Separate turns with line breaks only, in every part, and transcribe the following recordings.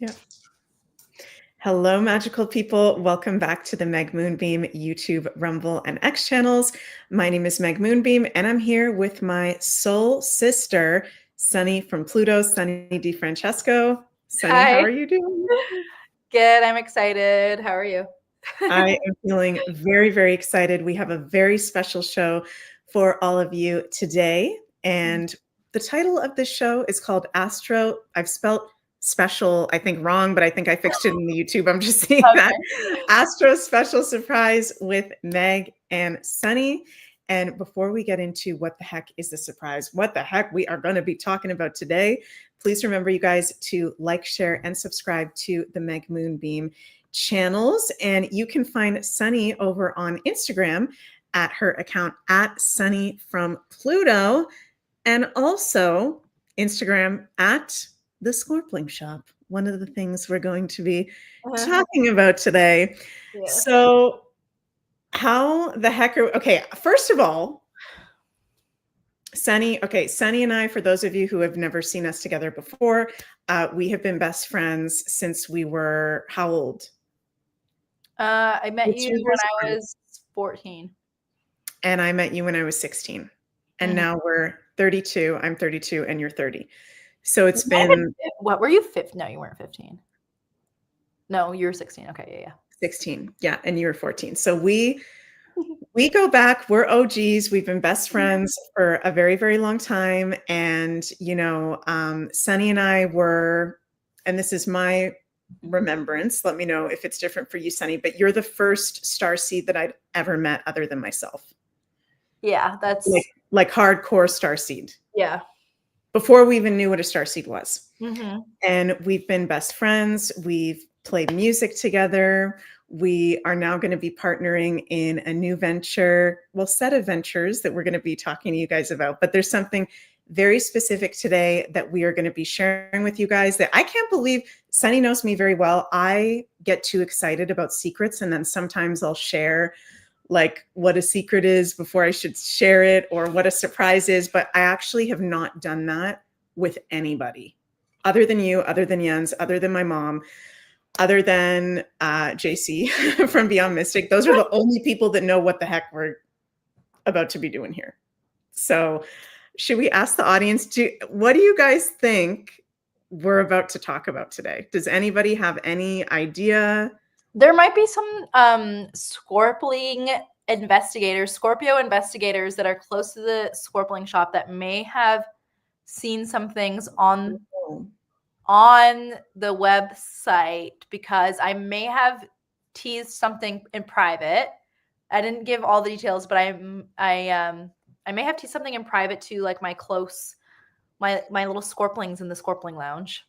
Yeah. Hello, magical people. Welcome back to the Meg Moonbeam YouTube, Rumble, and X channels. My name is Meg Moonbeam, and I'm here with my soul sister, Sunny from Pluto, Sunny DiFrancesco. Sunny,
Hi.
how are you doing?
Good. I'm excited. How are you?
I am feeling very, very excited. We have a very special show for all of you today. And the title of this show is called ASTRO. I've spelt special, I think wrong, but I think I fixed it in the YouTube. I'm just seeing that. ASTRO Special Surprise with Meg and Sunny. And before we get into what the heck is the surprise, what the heck we are going to be talking about today, please remember, you guys, to like, share, and subscribe to the Meg Moonbeam channels. And you can find Sunny over on Instagram at her account at Sunny from Pluto, and also Instagram at the Scorpling Shop. One of the things we're going to be talking about today.
Yeah.
So how the heck are, okay, first of all, Sunny and I, for those of you who have never seen us together before, we have been best friends since we were, how old?
I met you when I was 14.
And I met you when I was 16. And now we're 32. I'm 32 and you're 30. So it's been...
What, were you 15? No, you weren't 15. No, you were 16. Okay, yeah.
16. Yeah, and you were 14. So we go back. We're OGs. We've been best friends for a very, very long time. And, you know, Sunny and I were, and this is my remembrance, let me know if it's different for you, Sunny, but you're the first starseed that I'd ever met other than myself.
Yeah, that's
like hardcore starseed.
Yeah.
Before we even knew what a starseed was. And we've been best friends. We've played music together. We are now going to be partnering in a new venture, well, set of ventures that we're going to be talking to you guys about. But there's something very specific today that we are going to be sharing with you guys that I can't believe. Sunny knows me very well. I get too excited about secrets, and then sometimes I'll share like what a secret is before I should share it, or what a surprise is. But I actually have not done that with anybody other than you, other than Jens, other than my mom, other than JC from Beyond Mystic. Those are the only people that know what the heck we're about to be doing here. So should we ask the audience, what do you guys think we're about to talk about today? Does anybody have any idea?
There might be some Scorpio investigators that are close to the Scorpling shop that may have seen some things on the website, because I may have teased something in private. I didn't give all the details, but I may have teased something in private to like my little Scorplings in the Scorpling Lounge.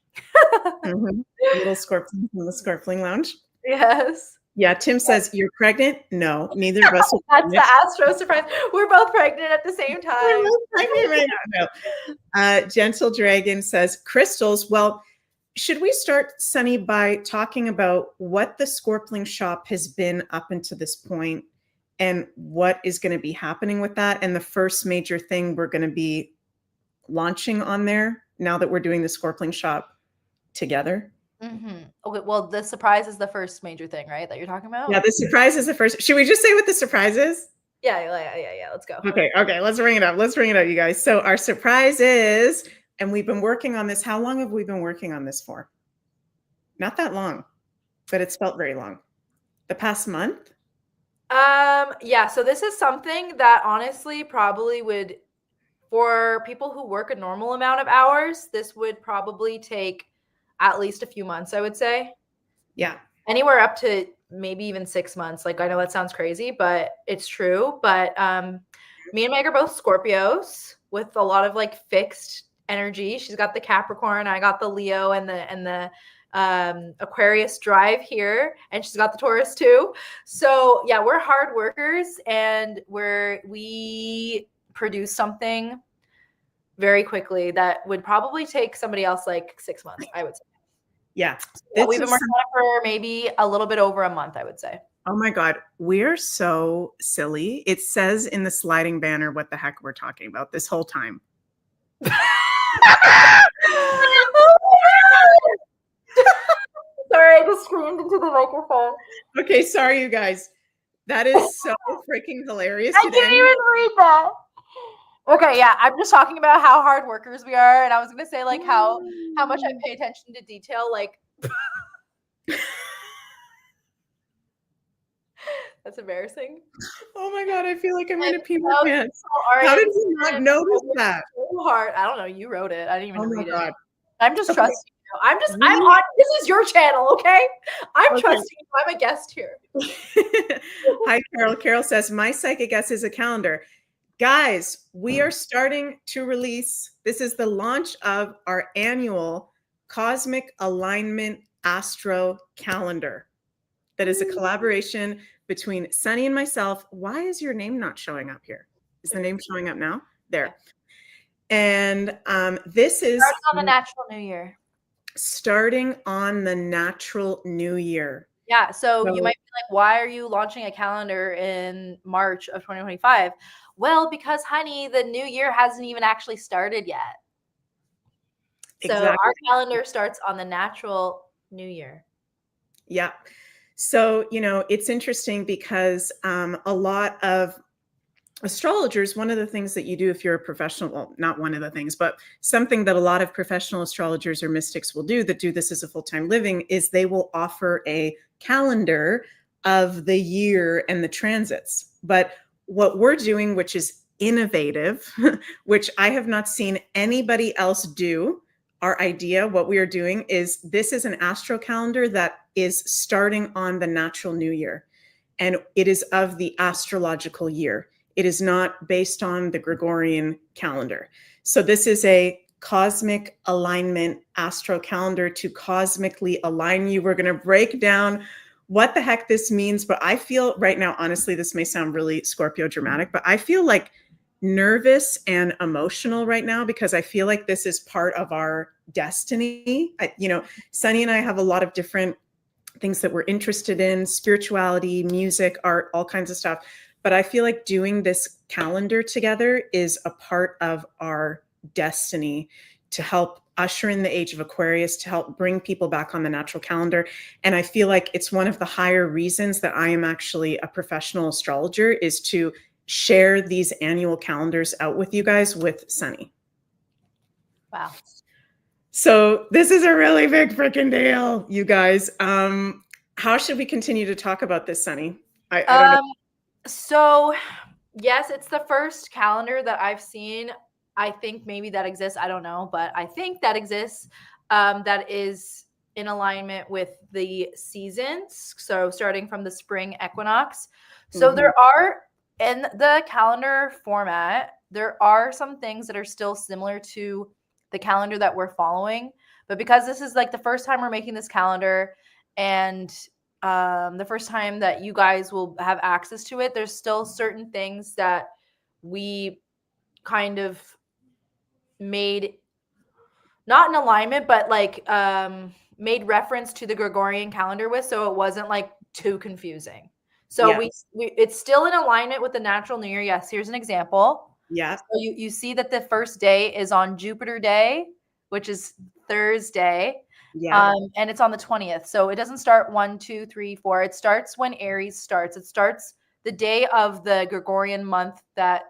Little Scorplings in the Scorpling Lounge.
Yes.
Yeah, Tim says, you're pregnant? No, neither of us.
That's the Astro surprise. We're both pregnant at the same time.
We're both pregnant right now. No. Gentle Dragon says, crystals. Well, should we start, Sunny, by talking about what the Scorpling shop has been up until this point and what is going to be happening with that? And the first major thing we're going to be launching on there now that we're doing the Scorpling shop together.
Okay, well, the surprise is the first major thing, right, that you're talking about?
Yeah, the surprise is the first. Should we just say what the surprise is?
Yeah, let's go.
Okay, let's bring it up. You guys. So our surprise is, and we've been working on this. How long have we been working on this for? Not that long, but it's felt very long. The past month?
Yeah, so this is something that honestly probably would, for people who work a normal amount of hours, this would probably take at least a few months, I would say.
Yeah.
Anywhere up to maybe even 6 months. Like, I know that sounds crazy, but it's true. But me and Meg are both Scorpios with a lot of like fixed energy. She's got the Capricorn, I got the Leo and the Aquarius drive here, and she's got the Taurus too. So yeah, we're hard workers, and we produce something very quickly that would probably take somebody else like 6 months, I would say.
Yeah.
So we've been working on it for maybe a little bit over a month, I would say.
Oh my God, we're so silly. It says in the sliding banner what the heck we're talking about this whole time.
Sorry, I just screamed into the microphone.
Okay, sorry, you guys. That is so freaking hilarious.
I can't even read that. Okay, yeah, I'm just talking about how hard workers we are, and I was gonna say like how much I pay attention to detail, like that's embarrassing.
Oh my God, I feel like I'm gonna pee my
So,
pants.
all
How
right,
did you not notice that?
so hard. I don't know. You wrote it. I didn't even
Oh my
read
God.
it. I'm just
Okay.
trusting you. I'm on. This is your channel, okay? I'm
Okay.
trusting you. I'm a guest here.
Hi, Carol. Carol says, my psychic guess is a calendar. Guys, we are starting to release, this is the launch of our annual Cosmic Alignment Astro Calendar. That is a collaboration between Sunny and myself. Why is your name not showing up here? Is the name showing up now? There. And this is
starting on the natural new year.
Starting on the natural new year.
Yeah. So you might be like, why are you launching a calendar in March of 2025? Well, because honey, the new year hasn't even actually started yet. So our calendar starts on the natural new year.
Yeah. So, you know, it's interesting because a lot of astrologers, one of the things that you do if you're a professional, well, not one of the things, but something that a lot of professional astrologers or mystics will do that do this as a full-time living is they will offer a calendar of the year and the transits. But what we're doing, which is innovative, which I have not seen anybody else do, our idea, what we are doing is this is an astro calendar that is starting on the natural new year. And it is of the astrological year. It is not based on the Gregorian calendar. So this is a cosmic alignment astro calendar to cosmically align you. We're going to break down what the heck this means. But I feel right now, honestly, this may sound really Scorpio dramatic, but I feel like nervous and emotional right now because I feel like this is part of our destiny. You know, Sunny and I have a lot of different things that we're interested in, spirituality, music, art, all kinds of stuff. But I feel like doing this calendar together is a part of our destiny to help usher in the age of Aquarius, to help bring people back on the natural calendar. And I feel like it's one of the higher reasons that I am actually a professional astrologer is to share these annual calendars out with you guys with Sunny.
Wow.
So this is a really big freaking deal, you guys. How should we continue to talk about this, Sunny? I don't know.
So yes, it's the first calendar that I've seen. I think maybe that exists. I don't know, but I think that exists. That is in alignment with the seasons. So starting from the spring equinox. So there are in the calendar format, there are some things that are still similar to the calendar that we're following. But because this is like the first time we're making this calendar and the first time that you guys will have access to it, there's still certain things that we kind of made not in alignment, but like made reference to the Gregorian calendar with, so it wasn't like too confusing. So we it's still in alignment with the natural new year. Yes, here's an example.
Yeah.
So you see that the first day is on Jupiter Day, which is Thursday.
Yeah.
And it's on the 20th. So it doesn't start 1, 2, 3, 4. It starts when Aries starts. It starts the day of the Gregorian month that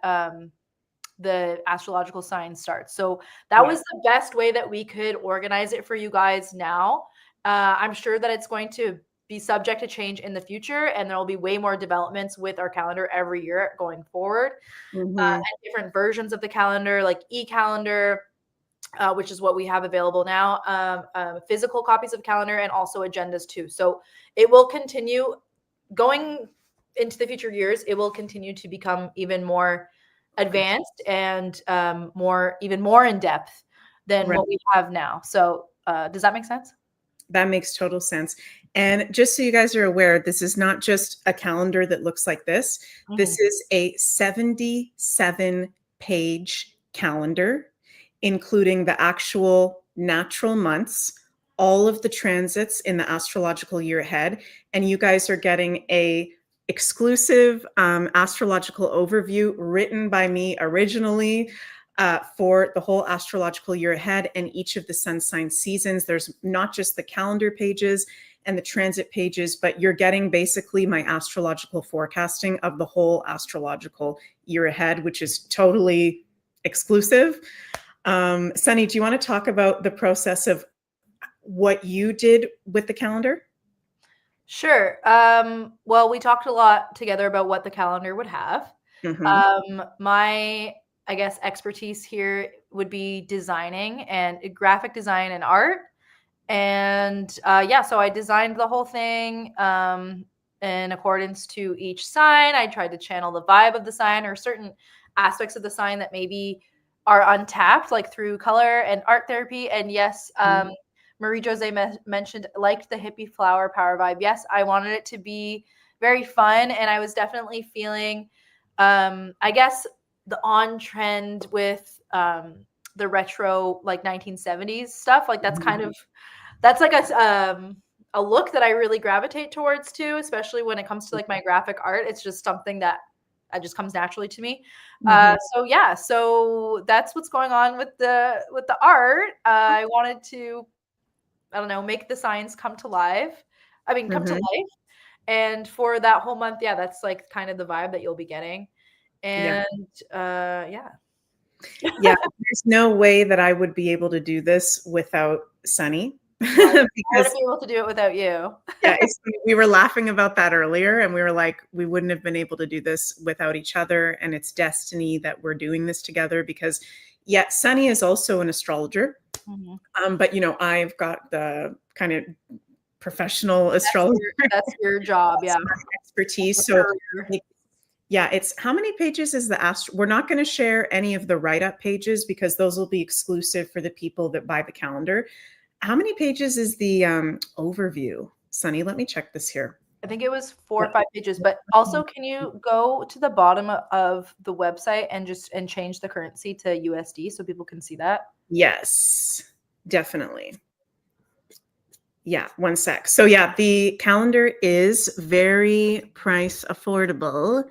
the astrological sign starts. So that was the best way that we could organize it for you guys now. I'm sure that it's going to be subject to change in the future, and there will be way more developments with our calendar every year going forward. And different versions of the calendar, like e-calendar, which is what we have available now, physical copies of calendar, and also agendas too. So it will continue going into the future years. It will continue to become even more advanced and even more in depth than what we have now. So does that make sense?
That makes total sense. And just so you guys are aware, this is not just a calendar that looks like this. This is a 77-page calendar, including the actual natural months, all of the transits in the astrological year ahead. And you guys are getting a exclusive astrological overview written by me originally for the whole astrological year ahead and each of the sun sign seasons. There's not just the calendar pages and the transit pages, but you're getting basically my astrological forecasting of the whole astrological year ahead, which is totally exclusive. Sunny, do you want to talk about the process of what you did with the calendar?
Sure. Well, we talked a lot together about what the calendar would have. My, I guess, expertise here would be designing and graphic design and art. And yeah, so I designed the whole thing in accordance to each sign. I tried to channel the vibe of the sign or certain aspects of the sign that maybe are untapped, like through color and art therapy. And yes, Marie Jose mentioned liked the hippie flower power vibe. Yes, I wanted it to be very fun, and I was definitely feeling, I guess, the on trend with the retro like 1970s stuff. Like that's kind of that's like a look that I really gravitate towards too, especially when it comes to like my graphic art. It's just something that just comes naturally to me. So yeah, so that's what's going on with the art. I wanted to, I don't know, make the signs come to life. I mean, come to life. And for that whole month, yeah, that's like kind of the vibe that you'll be getting. And yeah.
Yeah, there's no way that I would be able to do this without Sunny.
I wouldn't be able to do it without you.
Yeah, we were laughing about that earlier, and we were like, we wouldn't have been able to do this without each other, and it's destiny that we're doing this together because, yeah, Sunny is also an astrologer, but you know, I've got the kind of professional astrologer.
That's your job, yeah.
Expertise. So yeah, it's how many pages is the Astro? We're not going to share any of the write-up pages because those will be exclusive for the people that buy the calendar. How many pages is the overview? Sunny, let me check this here.
I think it was 4 or 5 pages, but also can you go to the bottom of the website and change the currency to USD so people can see that?
Yes, definitely. Yeah, one sec. So yeah, the calendar is very price affordable.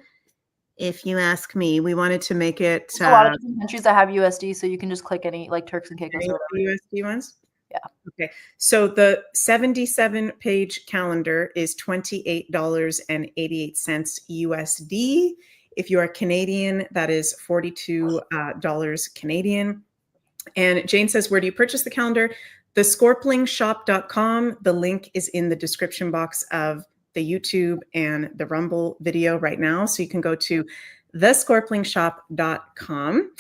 If you ask me, we wanted to make it
a lot of different countries that have USD, so you can just click any, like Turks and Caicos or whatever.
USD ones?
Yeah.
Okay. So the 77-page calendar is $28.88 USD. If you are Canadian, that is $42 Canadian. And Jane says, where do you purchase the calendar? Thescorplingshop.com. The link is in the description box of the YouTube and the Rumble video right now. So you can go to thescorplingshop.com.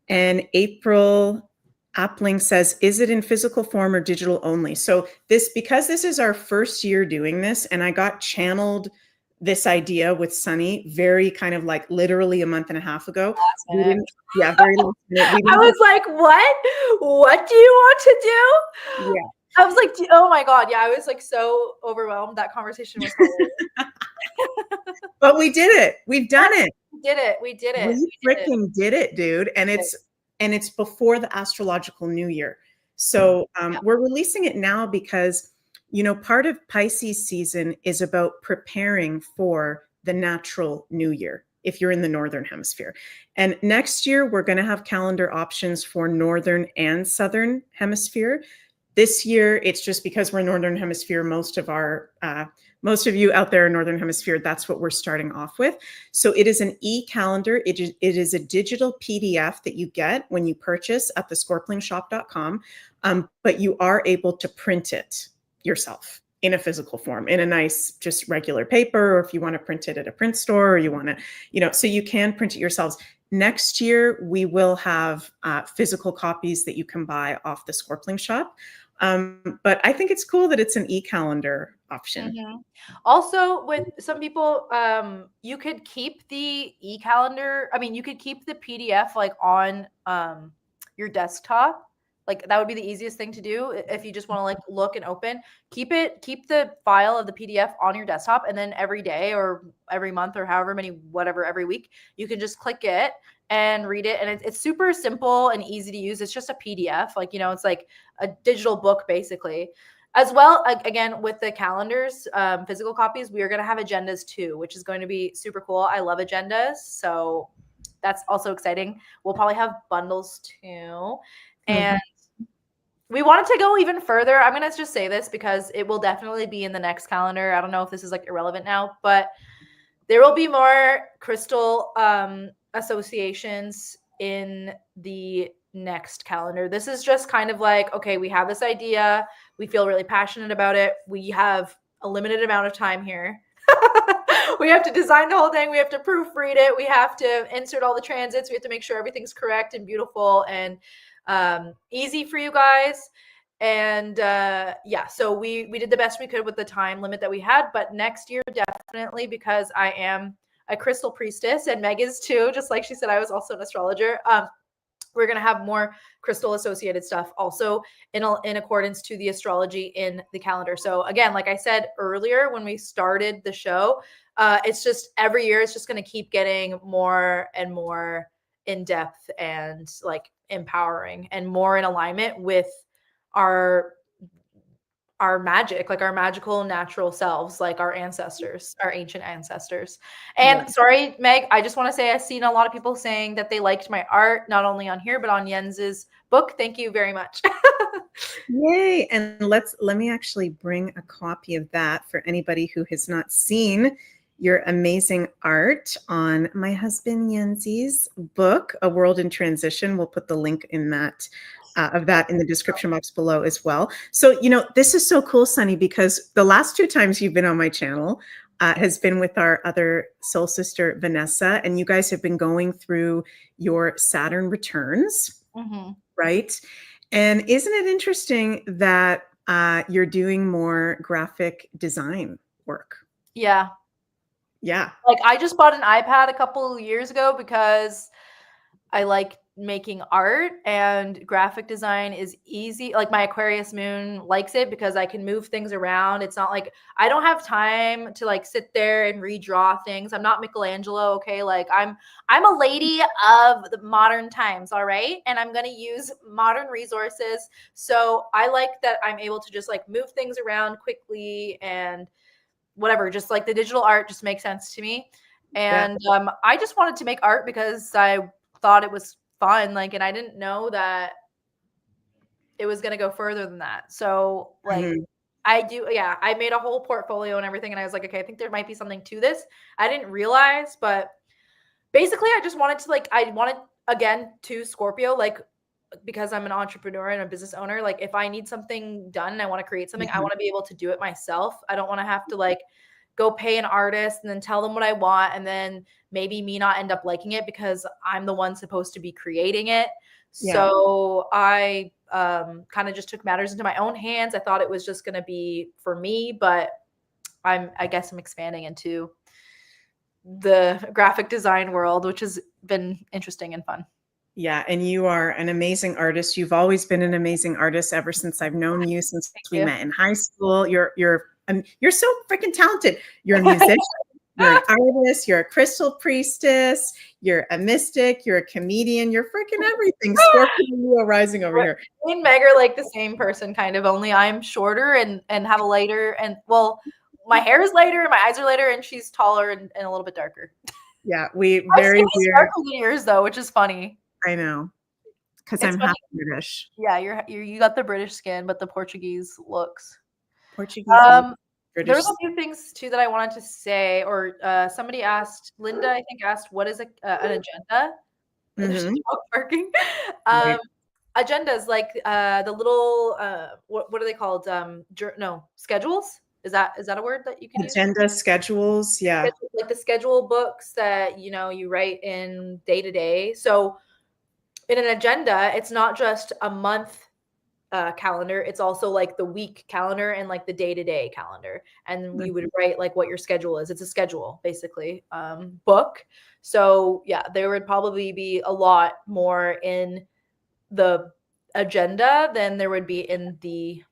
And April Appling says, is it in physical form or digital only? So because this is our first year doing this, and I got channeled this idea with Sunny very kind of like literally a month and a half ago. Yeah, very last minute.
I was like, what? What do you want to do?
Yeah.
I was like, oh my God. Yeah, I was like so overwhelmed. That conversation was hilarious.
But we did it. We've done it.
We did it. We did it.
We freaking did it, dude. And it's before the astrological new year. So we're releasing it now because, you know, part of Pisces season is about preparing for the natural new year if you're in the Northern Hemisphere. And next year, we're going to have calendar options for Northern and Southern Hemisphere. This year, it's just because we're Northern Hemisphere, most of you out there in Northern Hemisphere, that's what we're starting off with. So it is an e-calendar. It is a digital PDF that you get when you purchase at thescorplingshop.com, but you are able to print it yourself in a physical form, in a nice, just regular paper, or if you want to print it at a print store, or you want to, you know, so you can print it yourselves. Next year, we will have physical copies that you can buy off the Scorpling shop. But I think it's cool that it's an e-calendar option.
Also, with some people, you could keep the e-calendar. I mean, you could keep the PDF like on your desktop. Like that would be the easiest thing to do if you just want to like look and open. Keep the file of the PDF on your desktop, and then every day or every month or however many, whatever, every week, you can just click it and read it. And it's super simple and easy to use. It's just a PDF, like, you know, it's like a digital book basically. As well, again, with the calendars, physical copies, we are going to have agendas too, which is going to be super cool. I love agendas, so that's also exciting. We'll probably have bundles too. And we wanted to go even further. I'm going to just say this because it will definitely be in the next calendar. I don't know if this is like irrelevant now, but there will be more crystal associations in the next calendar. This is just kind of like, okay, we have this idea. We feel really passionate about it. We have a limited amount of time here. We have to design the whole thing. We have to proofread it. We have to insert all the transits. We have to make sure everything's correct and beautiful and easy for you guys. And yeah, so we did the best we could with the time limit that we had. But next year, definitely, because I am a crystal priestess and Meg is too, just like she said, I was also an astrologer. We're going to have more crystal associated stuff also in accordance to the astrology in the calendar. So again, like I said earlier, when we started the show, it's just every year, it's just going to keep getting more and more in depth and like empowering and more in alignment with our magic, like our magical natural selves, like our ancestors, our ancient ancestors. And sorry, Meg, I just want to say I've seen a lot of people saying that they liked my art, not only on here, but on Jens's book. Thank you very much.
Yay. And let me actually bring a copy of that for anybody who has not seen your amazing art on my husband Jens's book, A World in Transition. We'll put the link in that of that in the description box below as well. So, this is so cool, Sunny, because the last 2 times you've been on my channel has been with our other soul sister, Vanessa, and you guys have been going through your Saturn returns, right? And isn't it interesting that you're doing more graphic design work?
Yeah.
Yeah.
Like I just bought an iPad a couple years ago because I like making art and graphic design is easy. Like my Aquarius moon likes it because I can move things around. It's not like I don't have time to like sit there and redraw things. I'm not Michelangelo, okay? Like I'm a lady of the modern times, all right? And I'm going to use modern resources. So I like that I'm able to just like move things around quickly and whatever, just like the digital art just makes sense to me. And I just wanted to make art because I thought it was fun, like, and I didn't know that it was going to go further than that. So like I made a whole portfolio and everything, and I was like, okay, I think there might be something to this. I didn't realize, but basically I just wanted to like, I wanted again to Scorpio, like, because I'm an entrepreneur and a business owner, like if I need something done and I want to create something, I want to be able to do it myself. I don't want to have to like go pay an artist and then tell them what I want and then maybe me not end up liking it because I'm the one supposed to be creating it. So I kind of just took matters into my own hands. I thought it was just going to be for me, but I guess I'm expanding into the graphic design world, which has been interesting and fun.
Yeah, and you are an amazing artist. You've always been an amazing artist ever since I've known you, since we met in high school. You're so freaking talented. You're a musician, you're an artist, you're a crystal priestess, you're a mystic, you're a comedian, you're freaking everything. Scorpio Leo rising over here.
Me and Meg are like the same person, kind of, only I'm shorter and have a lighter, and well, my hair is lighter, my eyes are lighter, and she's taller and a little bit darker.
Yeah, we very weird.
Sparkly ears though, which is funny.
I know, because I'm half British.
Yeah, you got the British skin, but the Portuguese looks.
Portuguese.
There was a few things too that I wanted to say, or somebody asked, Linda, I think asked, what is an agenda? Working. Agendas, like the little what are they called? Schedules. Is that a word that you can use?
Agenda schedules, yeah.
Like the schedule books that you write in day to day. So in an agenda, it's not just a month calendar, it's also like the week calendar and like the day-to-day calendar, and you would write like what your schedule is. It's a schedule basically, book. So yeah, there would probably be a lot more in the agenda than there would be in the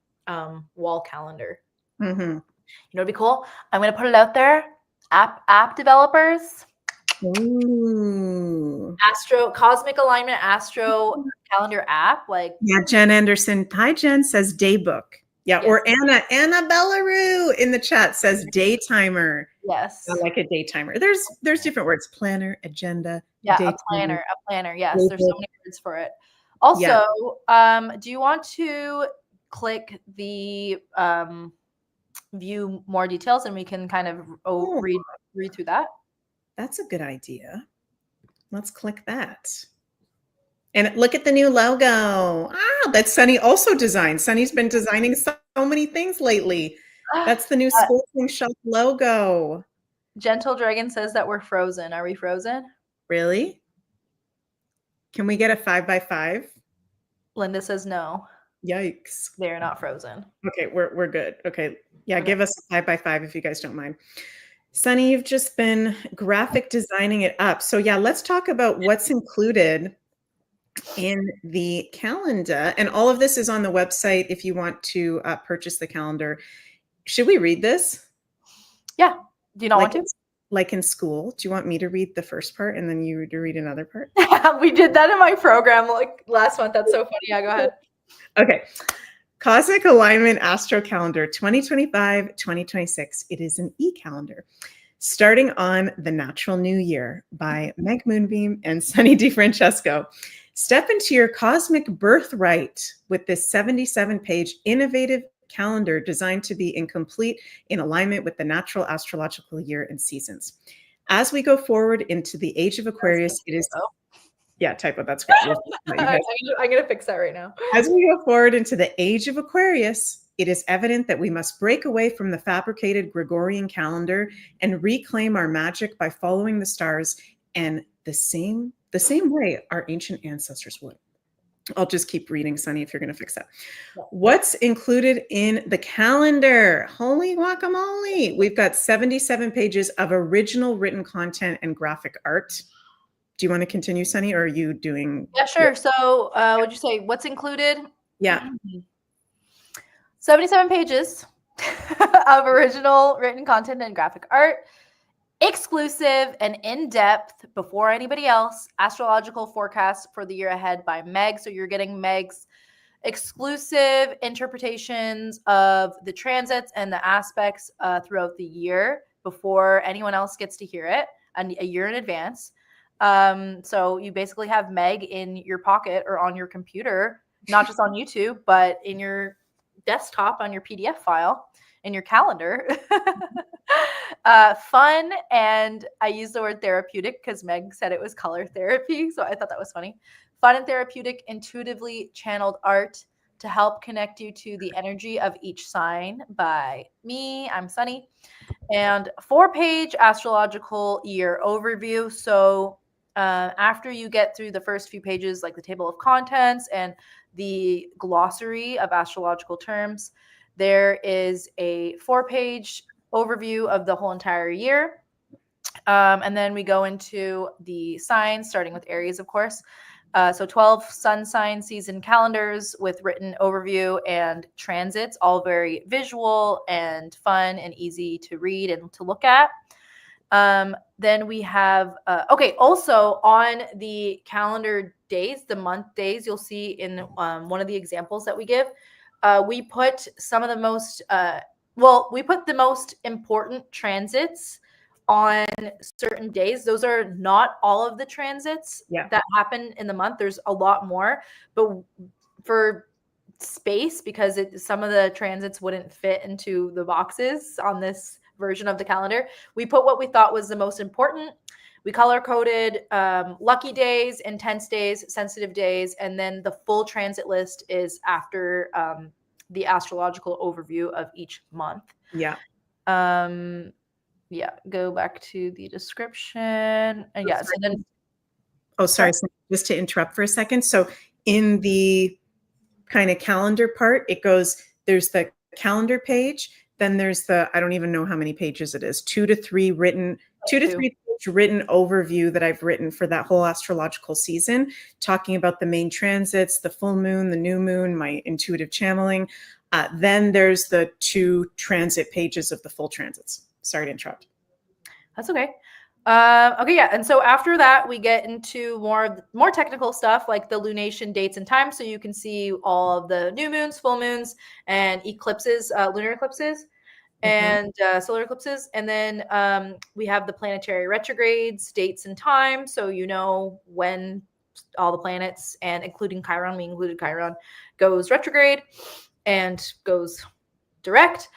wall calendar. It'd be cool. I'm gonna put it out there. App developers.
Ooh.
Cosmic Alignment Astro calendar app. Like,
yeah, Jen Anderson. Hi, Jen says day book. Yeah, yes. Or Anna Bellaroo in the chat says day timer.
Yes,
I like a day timer. There's different words: planner, agenda.
Yeah, a planner. Yes, there's so many words for it. Also, do you want to click the view more details and we can kind of read through that?
That's a good idea. Let's click that. And look at the new logo. That Sunny also designed. Sunny's been designing so many things lately. That's the new School Thing Shop logo.
Gentle Dragon says that we're frozen. Are we frozen?
Really? Can we get a 5x5?
Linda says no.
Yikes.
They're not frozen.
Okay, we're good. Okay. Yeah, okay. Give us a 5x5 if you guys don't mind. Sunny, you've just been graphic designing it up. So yeah, let's talk about what's included in the calendar. And all of this is on the website if you want to purchase the calendar. Should we read this?
Yeah. Do you not want to?
Like in school, do you want me to read the first part and then you to read another part?
We did that in my program like last month. That's so funny. Yeah, go ahead.
Okay. Cosmic Alignment Astro Calendar 2025-2026. It is an e-calendar starting on the Natural New Year by Meg Moonbeam and Sunny DiFrancesco. Step into your cosmic birthright with this 77-page innovative calendar designed to be in alignment with the natural astrological year and seasons. As we go forward into the age of Aquarius, it is... Yeah, typo, that's great.
I'm going to fix that right now.
As we go forward into the age of Aquarius, it is evident that we must break away from the fabricated Gregorian calendar and reclaim our magic by following the stars and the same way our ancient ancestors would. I'll just keep reading, Sunny, if you're going to fix that. What's included in the calendar? Holy guacamole. We've got 77 pages of original written content and graphic art. Do you want to continue, Sunny, or are you doing?
Yeah, sure. So would you say what's included?
Yeah.
77 pages of original written content and graphic art. Exclusive and in-depth, before anybody else, astrological forecast for the year ahead by Meg. So you're getting Meg's exclusive interpretations of the transits and the aspects throughout the year before anyone else gets to hear it, a year in advance. So you basically have Meg in your pocket or on your computer, not just on YouTube, but in your desktop on your PDF file, in your calendar. Fun, and I use the word therapeutic because Meg said it was color therapy, so I thought that was funny. Fun and therapeutic, intuitively channeled art to help connect you to the energy of each sign by me. I'm Sunny. And 4-page astrological year overview. So after you get through the first few pages, like the table of contents and the glossary of astrological terms, there is a 4-page overview of the whole entire year. And then we go into the signs, starting with Aries, of course. So 12 sun sign season calendars with written overview and transits, all very visual and fun and easy to read and to look at. Then we have, also on the calendar days, the month days, you'll see in one of the examples that we give, we put some of the most, we put the most important transits on certain days. Those are not all of the transits that happen in the month. There's a lot more, but for space, because some of the transits wouldn't fit into the boxes on this version of the calendar, we put what we thought was the most important. We color coded lucky days, intense days, sensitive days, and then the full transit list is after the astrological overview of each month.
Yeah.
Go back to the description. And so then.
Oh, sorry. Just to interrupt for a second. So in the kind of calendar part, it goes, there's the calendar page, then there's the, I don't even know how many pages it is, 2 to 3 written overview that I've written for that whole astrological season, talking about the main transits, the full moon, the new moon, my intuitive channeling. Then there's the 2 transit pages of the full transits. Sorry to interrupt.
That's okay. And so after that, we get into more technical stuff like the lunation dates and times, so you can see all of the new moons, full moons, and eclipses, lunar eclipses, and solar eclipses. And then we have the planetary retrogrades, dates and time, so you know when all the planets, and including Chiron, we included Chiron, goes retrograde and goes direct.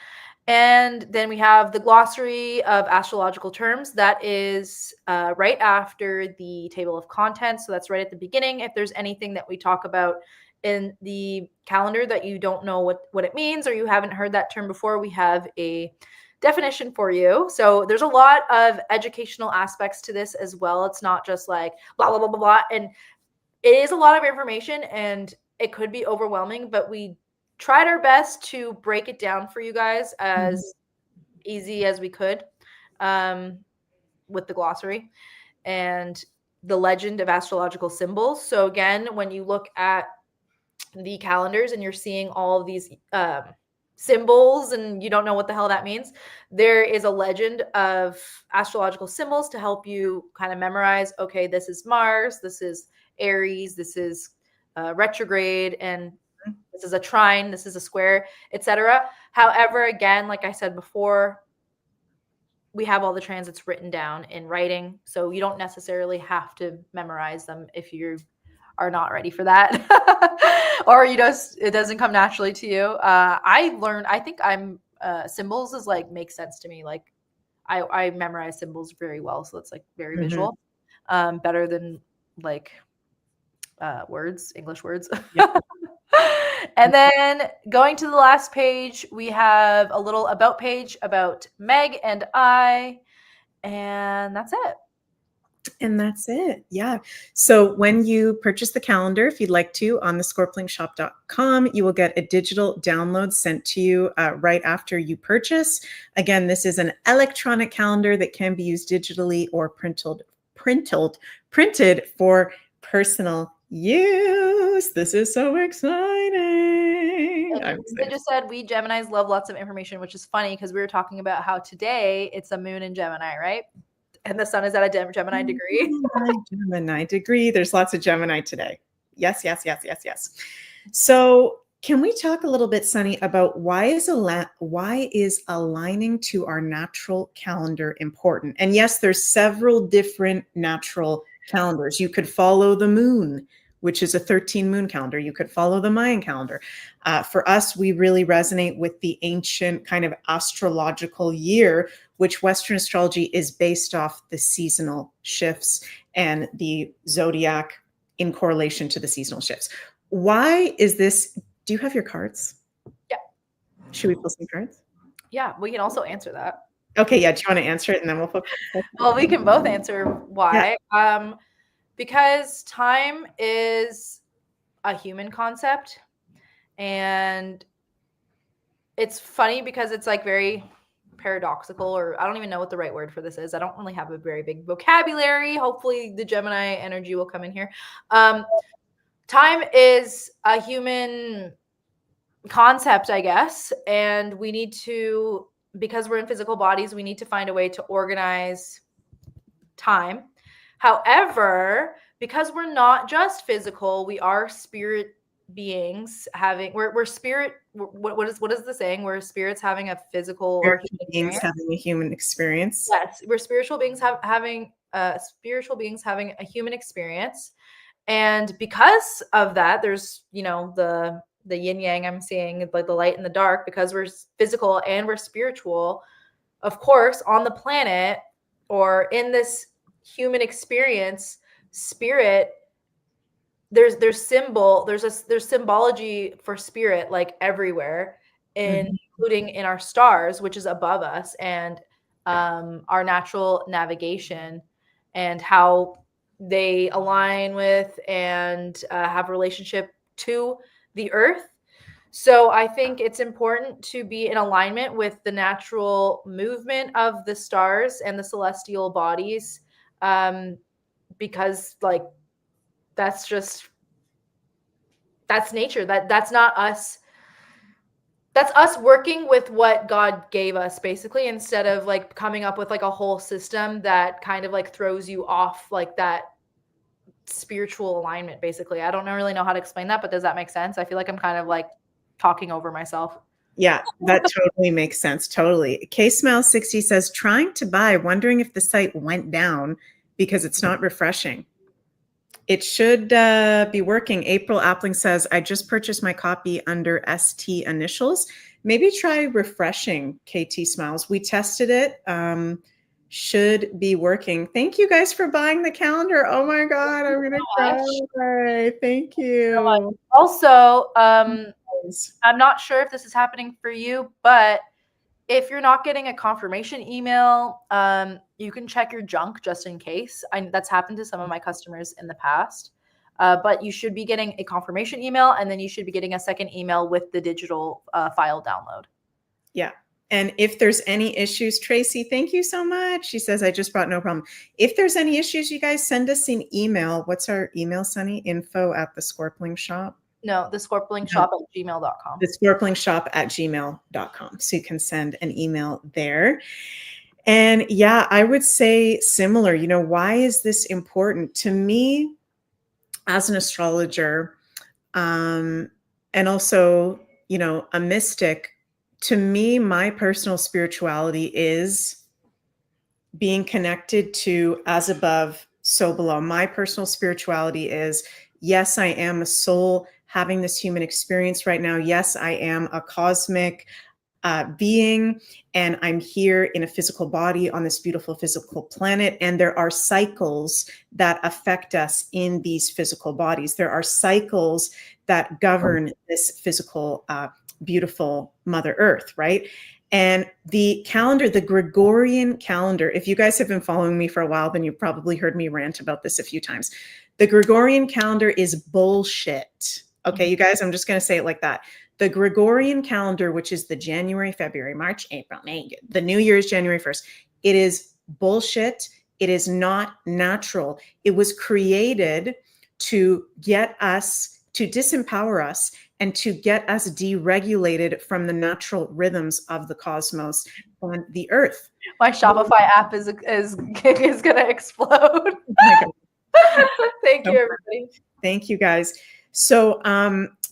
And then we have the glossary of astrological terms. That is right after the table of contents. So that's right at the beginning. If there's anything that we talk about in the calendar that you don't know what it means, or you haven't heard that term before, we have a definition for you. So there's a lot of educational aspects to this as well. It's not just like blah, blah, blah, blah, blah. And it is a lot of information and it could be overwhelming, but we tried our best to break it down for you guys as easy as we could with the glossary and the legend of astrological symbols. So again, when you look at the calendars and you're seeing all of these symbols and you don't know what the hell that means, there is a legend of astrological symbols to help you kind of memorize, okay, this is Mars, this is Aries, this is retrograde, and this is a trine, this is a square, etc. However, again, like I said before, we have all the transits written down in writing, so you don't necessarily have to memorize them if you are not ready for that, or it doesn't come naturally to you. I think symbols is like makes sense to me. Like I memorize symbols very well, so it's like very visual, better than like English words. Yep. And then going to the last page, we have a little about page about Meg and I, and that's it.
And that's it. Yeah. So when you purchase the calendar, if you'd like to, on the scorpionshop.com, you will get a digital download sent to you right after you purchase. Again, this is an electronic calendar that can be used digitally or printed for personal use. This is so exciting.
I just said we Geminis love lots of information, which is funny because we were talking about how today it's a moon in Gemini, right? And the sun is at a Gemini degree.
Gemini degree. There's lots of Gemini today. Yes, yes, yes, yes, yes. So can we talk a little bit, Sunny, about why is aligning to our natural calendar important? And yes, there's several different natural calendars. You could follow the moon, which is a 13 moon calendar. You could follow the Mayan calendar. For us, we really resonate with the ancient kind of astrological year, which Western astrology is based off the seasonal shifts and the zodiac in correlation to the seasonal shifts. Why is this? Do you have your cards?
Yeah.
Should we pull some cards?
Yeah, we can also answer that.
Okay, yeah. Do you want to answer it and then we'll focus?
Well, we can both answer why. Yeah. Because time is a human concept, and it's funny because it's like very paradoxical, or I don't even know what the right word for this is. I don't really have a very big vocabulary. Hopefully the Gemini energy will come in here. Time is a human concept, I guess, and we need to, because we're in physical bodies, we need to find a way to organize time. However, because we're not just physical, we are spirit beings having, we're spirit. What is the saying? We're spirits having a physical or human
beings having a human experience.
Yes, we're spiritual beings having a human experience, and because of that, there's the yin yang I'm seeing, like the light and the dark. Because we're physical and we're spiritual, of course, on the planet or in this human experience, spirit, there's symbology for spirit like everywhere, including in our stars, which is above us, and our natural navigation and how they align with and have a relationship to the earth. So I think it's important to be in alignment with the natural movement of the stars and the celestial bodies, because like that's nature. That's not us. That's us working with what God gave us, basically, instead of like coming up with like a whole system that kind of like throws you off like that spiritual alignment, basically. I don't really know how to explain that, but does that make sense? I feel like I'm kind of like talking over myself.
Yeah, that totally makes sense. Totally. K-Smile60 says, trying to buy, wondering if the site went down because it's not refreshing. It should be working. April Appling says, I just purchased my copy under ST initials. Maybe try refreshing KT Smiles. We tested it. Should be working. Thank you guys for buying the calendar. Oh my God, I'm going to cry. Thank you.
Also, I'm not sure if this is happening for you, but if you're not getting a confirmation email, you can check your junk just in case. That's happened to some of my customers in the past. But you should be getting a confirmation email, and then you should be getting a second email with the digital file download.
Yeah. And if there's any issues, Tracy, thank you so much. She says, I just brought no problem. If there's any issues, you guys send us an email. What's our email, Sunny? info@thescorpling shop.
No, thescorplingshop@gmail.com.
Thescorplingshop@gmail.com. So you can send an email there. And yeah, I would say similar. You know, why is this important? To me, as an astrologer, and also, you know, a mystic, to me, my personal spirituality is being connected to as above, so below. My personal spirituality is, yes, I am a soul having this human experience right now. Yes, I am a cosmic being, and I'm here in a physical body on this beautiful physical planet. And there are cycles that affect us in these physical bodies. There are cycles that govern this physical, beautiful Mother Earth, right? And the calendar, the Gregorian calendar, if you guys have been following me for a while, then you've probably heard me rant about this a few times. The Gregorian calendar is bullshit. Okay, you guys, I'm just going to say it like that. The Gregorian calendar, which is the January, February, March, April, May, the New Year is January 1st. It is bullshit. It is not natural. It was created to get us, to disempower us, and to get us deregulated from the natural rhythms of the cosmos on the earth.
My Shopify app is going to explode. Oh my God. Thank you, everybody.
Thank you, guys. So,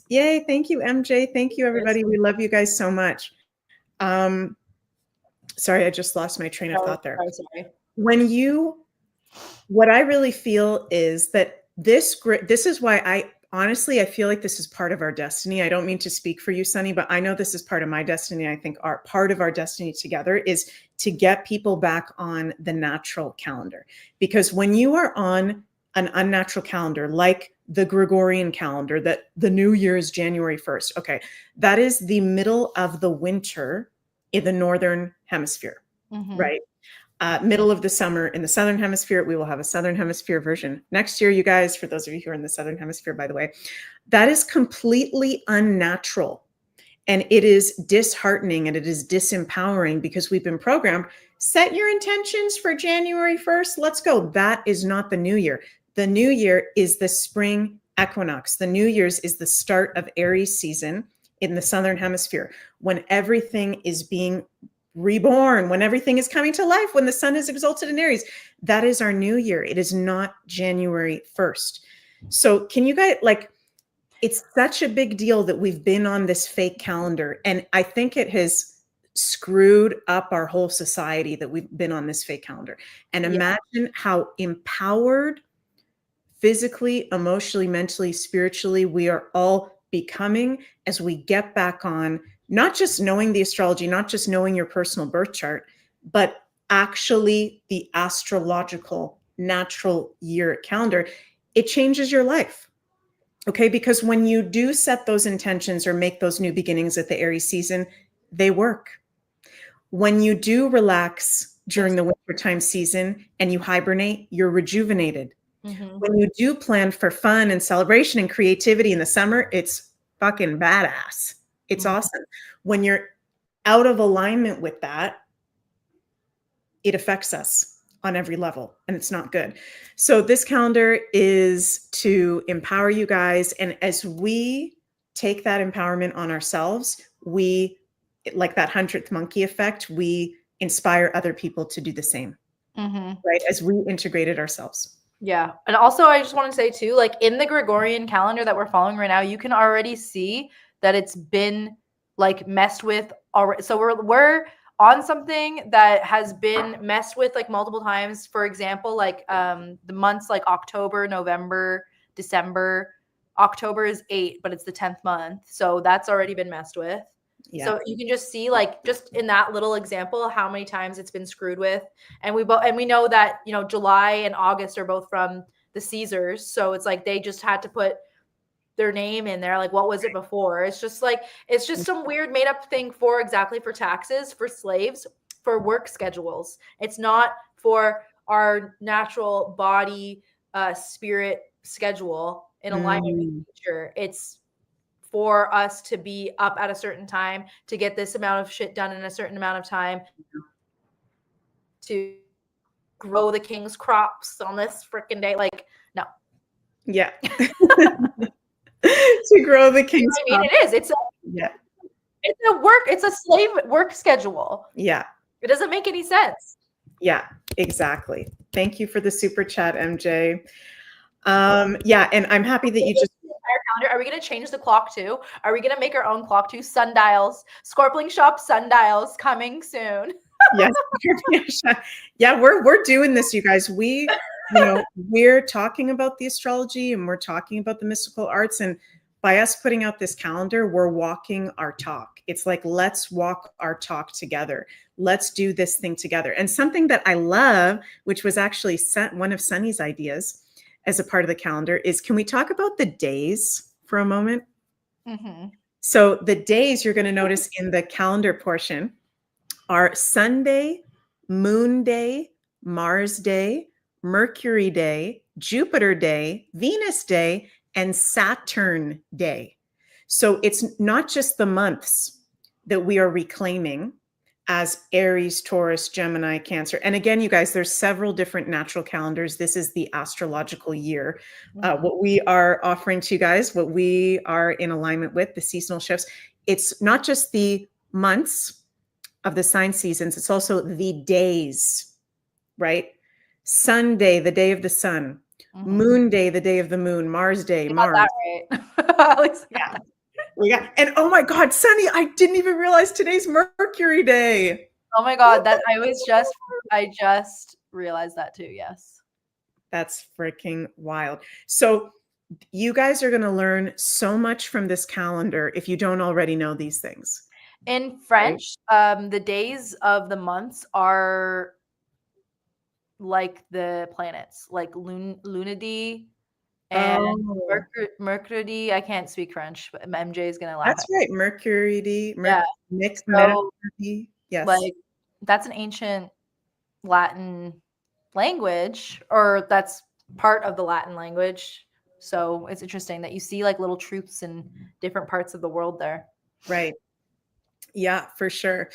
yay. Thank you, MJ. Thank you, everybody. We love you guys so much. Sorry, I just lost my train of thought there.
Sorry.
What I really feel is that this is why I feel like this is part of our destiny. I don't mean to speak for you, Sunny, but I know this is part of my destiny. I think part of our destiny together is to get people back on the natural calendar. Because when you are on an unnatural calendar, like the Gregorian calendar, that the New Year is January 1st. Okay, that is the middle of the winter in the Northern Hemisphere, right? Middle of the summer in the Southern Hemisphere. We will have a Southern Hemisphere version next year, you guys, for those of you who are in the Southern Hemisphere, by the way. That is completely unnatural. And it is disheartening and it is disempowering because we've been programmed, set your intentions for January 1st. Let's go. That is not the New Year. The New Year is the spring equinox. The New Year's is the start of Aries season in the Southern Hemisphere, when everything is being reborn, when everything is coming to life, when the sun is exalted in Aries. That is our New Year. It is not January 1st. So can you guys, like, it's such a big deal that we've been on this fake calendar. And I think it has screwed up our whole society that we've been on this fake calendar. And imagine how empowered physically, emotionally, mentally, spiritually, we are all becoming as we get back on not just knowing the astrology, not just knowing your personal birth chart, but actually the astrological natural year calendar. It changes your life. Okay, because when you do set those intentions or make those new beginnings at the Aries season, they work. When you do relax during the wintertime season and you hibernate, you're rejuvenated. When you do plan for fun and celebration and creativity in the summer, it's fucking badass. It's awesome. When you're out of alignment with that, it affects us on every level, and it's not good. So this calendar is to empower you guys. And as we take that empowerment on ourselves, we, like that 100th monkey effect, we inspire other people to do the same, right? As we integrate it ourselves.
Yeah. And also, I just want to say too, like in the Gregorian calendar that we're following right now, you can already see that it's been like messed with already. So we're on something that has been messed with like multiple times. For example, like the months like October, November, December. October is 8, but it's the 10th month. So that's already been messed with.
Yeah.
So you can just see, like, just in that little example, how many times it's been screwed with. And we know that, you know, July and August are both from the Caesars. So it's like they just had to put their name in there. Like, what was it before? It's just like, it's just some weird made up thing for taxes, for slaves, for work schedules. It's not for our natural body, spirit schedule in alignment with nature. It's for us to be up at a certain time, to get this amount of shit done in a certain amount of time, to grow the king's crops on this freaking day. Like, no.
Yeah. To grow the king's
crops. It is. It's a slave work schedule.
Yeah.
It doesn't make any sense.
Yeah, exactly. Thank you for the super chat, MJ. Yeah, and I'm happy that you just
Are we going to change the clock too? Are we going to make our own clock too? Sundials, Scorpling Shop sundials coming soon.
Yes. Yeah, we're doing this, you guys. We're talking about the astrology and we're talking about the mystical arts, and by us putting out this calendar, we're walking our talk. It's like, let's walk our talk together. Let's do this thing together. And something that I love, which was actually one of Sunny's ideas as a part of the calendar, is, can we talk about the days for a moment? Mm-hmm. So the days, you're going to notice in the calendar portion, are Sunday, Moon Day, Mars Day, Mercury Day, Jupiter Day, Venus Day, and Saturn Day. So it's not just the months that we are reclaiming as Aries, Taurus, Gemini, Cancer. And again, you guys, there's several different natural calendars. This is the astrological year. What we are offering to you guys, what we are in alignment with, the seasonal shifts, it's not just the months of the sign seasons, it's also the days, right? Sunday, the day of the sun. Moon Day, the day of the moon. Mars Day, Mars.
That right.
Yeah. And oh my God, Sunny, I didn't even realize today's Mercury Day.
Oh my God, I just realized that too. Yes.
That's freaking wild. So you guys are going to learn so much from this calendar if you don't already know these things.
In French, the days of the months are like the planets, like Lunadi and Mercury. I can't speak French, but MJ is gonna laugh.
That's right, Mercury. Mixed. Yes,
like that's an ancient Latin language, or that's part of the Latin language. So it's interesting that you see like little truths in different parts of the world there.
Right. Yeah, for sure.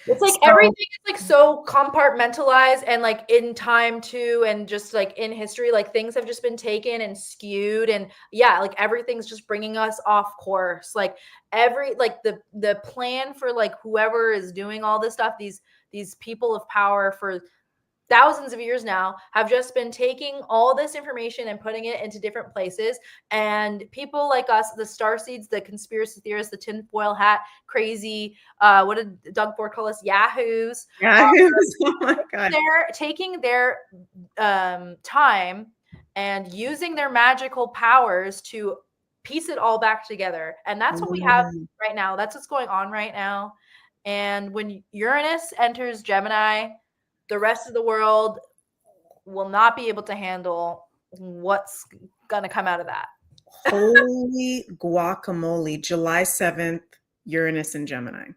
It's like everything is like so compartmentalized and like in time too, and just like in history, like things have just been taken and skewed, and yeah, like everything's just bringing us off course. Like the plan for like whoever is doing all this stuff, these people of power for thousands of years now have just been taking all this information and putting it into different places. And people like us, the starseeds, the conspiracy theorists, the tinfoil hat, crazy, what did Doug Ford call us? Yahoos.
Oh my God.
They're taking their time and using their magical powers to piece it all back together. And that's what we have right now. That's what's going on right now. And when Uranus enters Gemini, the rest of the world will not be able to handle what's going to come out of that.
Holy guacamole. July 7th, Uranus and Gemini.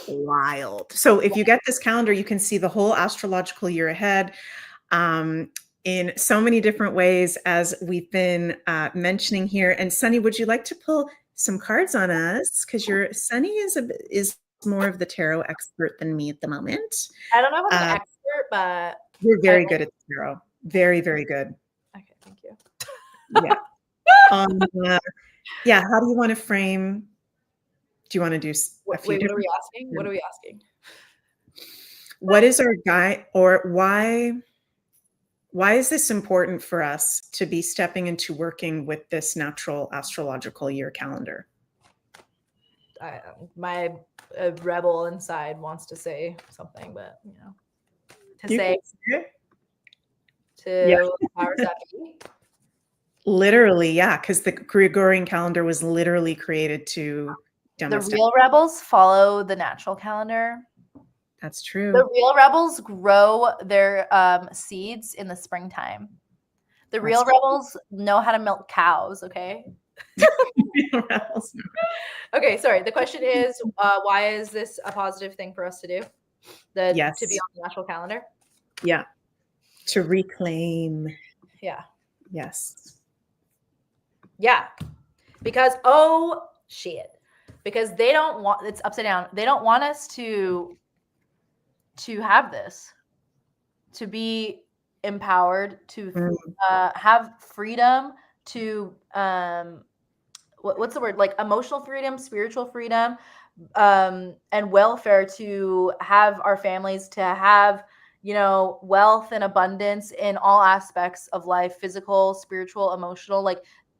Wild. So if you get this calendar, you can see the whole astrological year ahead in so many different ways, as we've been mentioning here. And Sunny, would you like to pull some cards on us? Because Sunny is more of the tarot expert than me at the moment.
I don't know if I'm an expert, but
you're very good at the tarot. Very, very good.
Okay, thank you.
Yeah. Yeah. How do you want to frame? Do you want to do a few
What are we asking? What are we asking?
What is our guide, or why is this important for us to be stepping into working with this natural astrological year calendar?
my rebel inside wants to say something, but
You can say it.
to powers that be.
Literally, yeah, because the Gregorian calendar was literally created to
The real rebels follow the natural calendar.
That's true.
The real rebels grow their seeds in the springtime. The real rebels know how to milk cows, okay? Okay, sorry. The question is, why is this a positive thing for us to do? To be on the natural calendar?
Yeah. To reclaim.
Yeah.
Yes.
Yeah. Because, oh, shit. Because they don't want, it's upside down. They don't want us to have this, to be empowered, to have freedom, to, what's the word? Like emotional freedom, spiritual freedom, and welfare, to have our families, to have, wealth and abundance in all aspects of life, physical, spiritual, emotional. Like,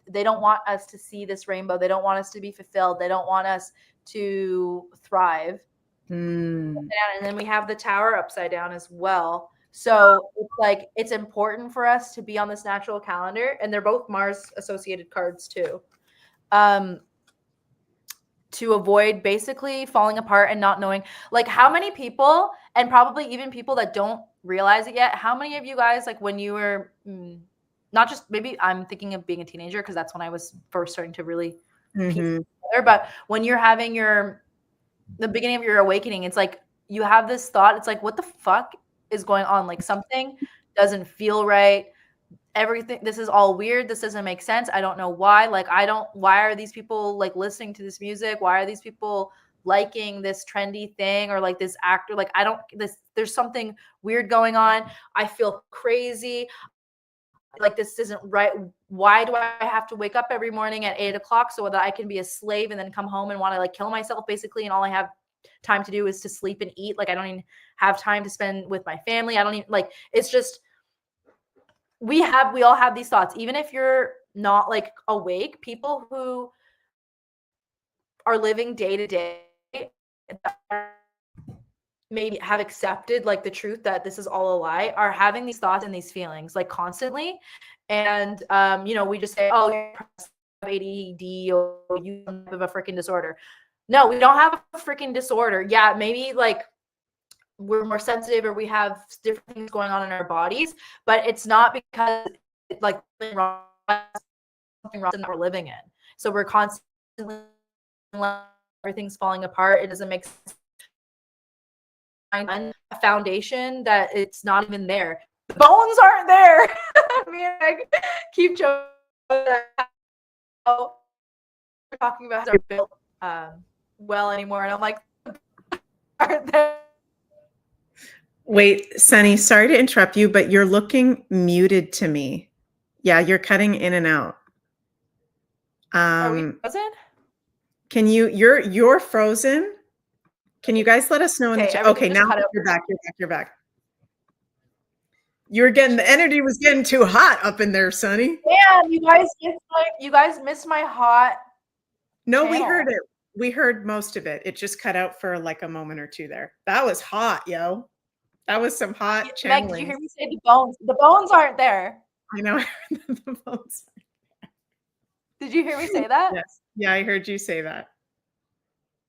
they don't want us to see this rainbow. They don't want us to be fulfilled. They don't want us to thrive. And then we have the tower upside down as well. So it's like, it's important for us to be on this natural calendar, and they're both Mars associated cards too. To avoid basically falling apart and not knowing, like, how many people, and probably even people that don't realize it yet, how many of you guys, like, when you were not just, maybe I'm thinking of being a teenager because that's when I was first starting to really piece it together, but when you're having the beginning of your awakening, it's like you have this thought, it's like, what the fuck is going on? Like, something doesn't feel right. Everything, this is all weird. This doesn't make sense. I don't know why. Like, why are these people like listening to this music? Why are these people liking this trendy thing, or like this actor? Like, there's something weird going on. I feel crazy. Like, this isn't right. Why do I have to wake up every morning at 8 o'clock so that I can be a slave and then come home and want to like kill myself basically? And all I have time to do is to sleep and eat. Like, I don't even have time to spend with my family. I don't even, like, it's just, we all have these thoughts, even if you're not like awake. People who are living day to day maybe have accepted like the truth that this is all a lie, are having these thoughts and these feelings like constantly. And we just say, oh, you have ADD, or you have a freaking disorder. No, we don't have a freaking disorder. Yeah, maybe like we're more sensitive, or we have different things going on in our bodies, but it's not because like something wrong that we're living in. So we're constantly, everything's falling apart. It doesn't make sense. A foundation that it's not even there. The bones aren't there. Me and I keep joking how we're talking about how they're built well anymore, and I'm like, aren't there?
Wait, Sunny, sorry to interrupt you, but you're looking muted to me. Yeah, you're cutting in and out.
Are we frozen?
Can you're frozen? Can you guys let us know in the chat? Okay, now you're back. You're back. You were getting, the energy was getting too hot up in there, Sunny.
Yeah, you guys missed my hot.
No, channel. We heard it. We heard most of it. It just cut out for like a moment or two there. That was hot, yo. That was some hot channeling.
Meg, did you hear me say the bones? The bones aren't there.
I know. The bones.
Did you hear me say that?
Yes. Yeah, I heard you say that.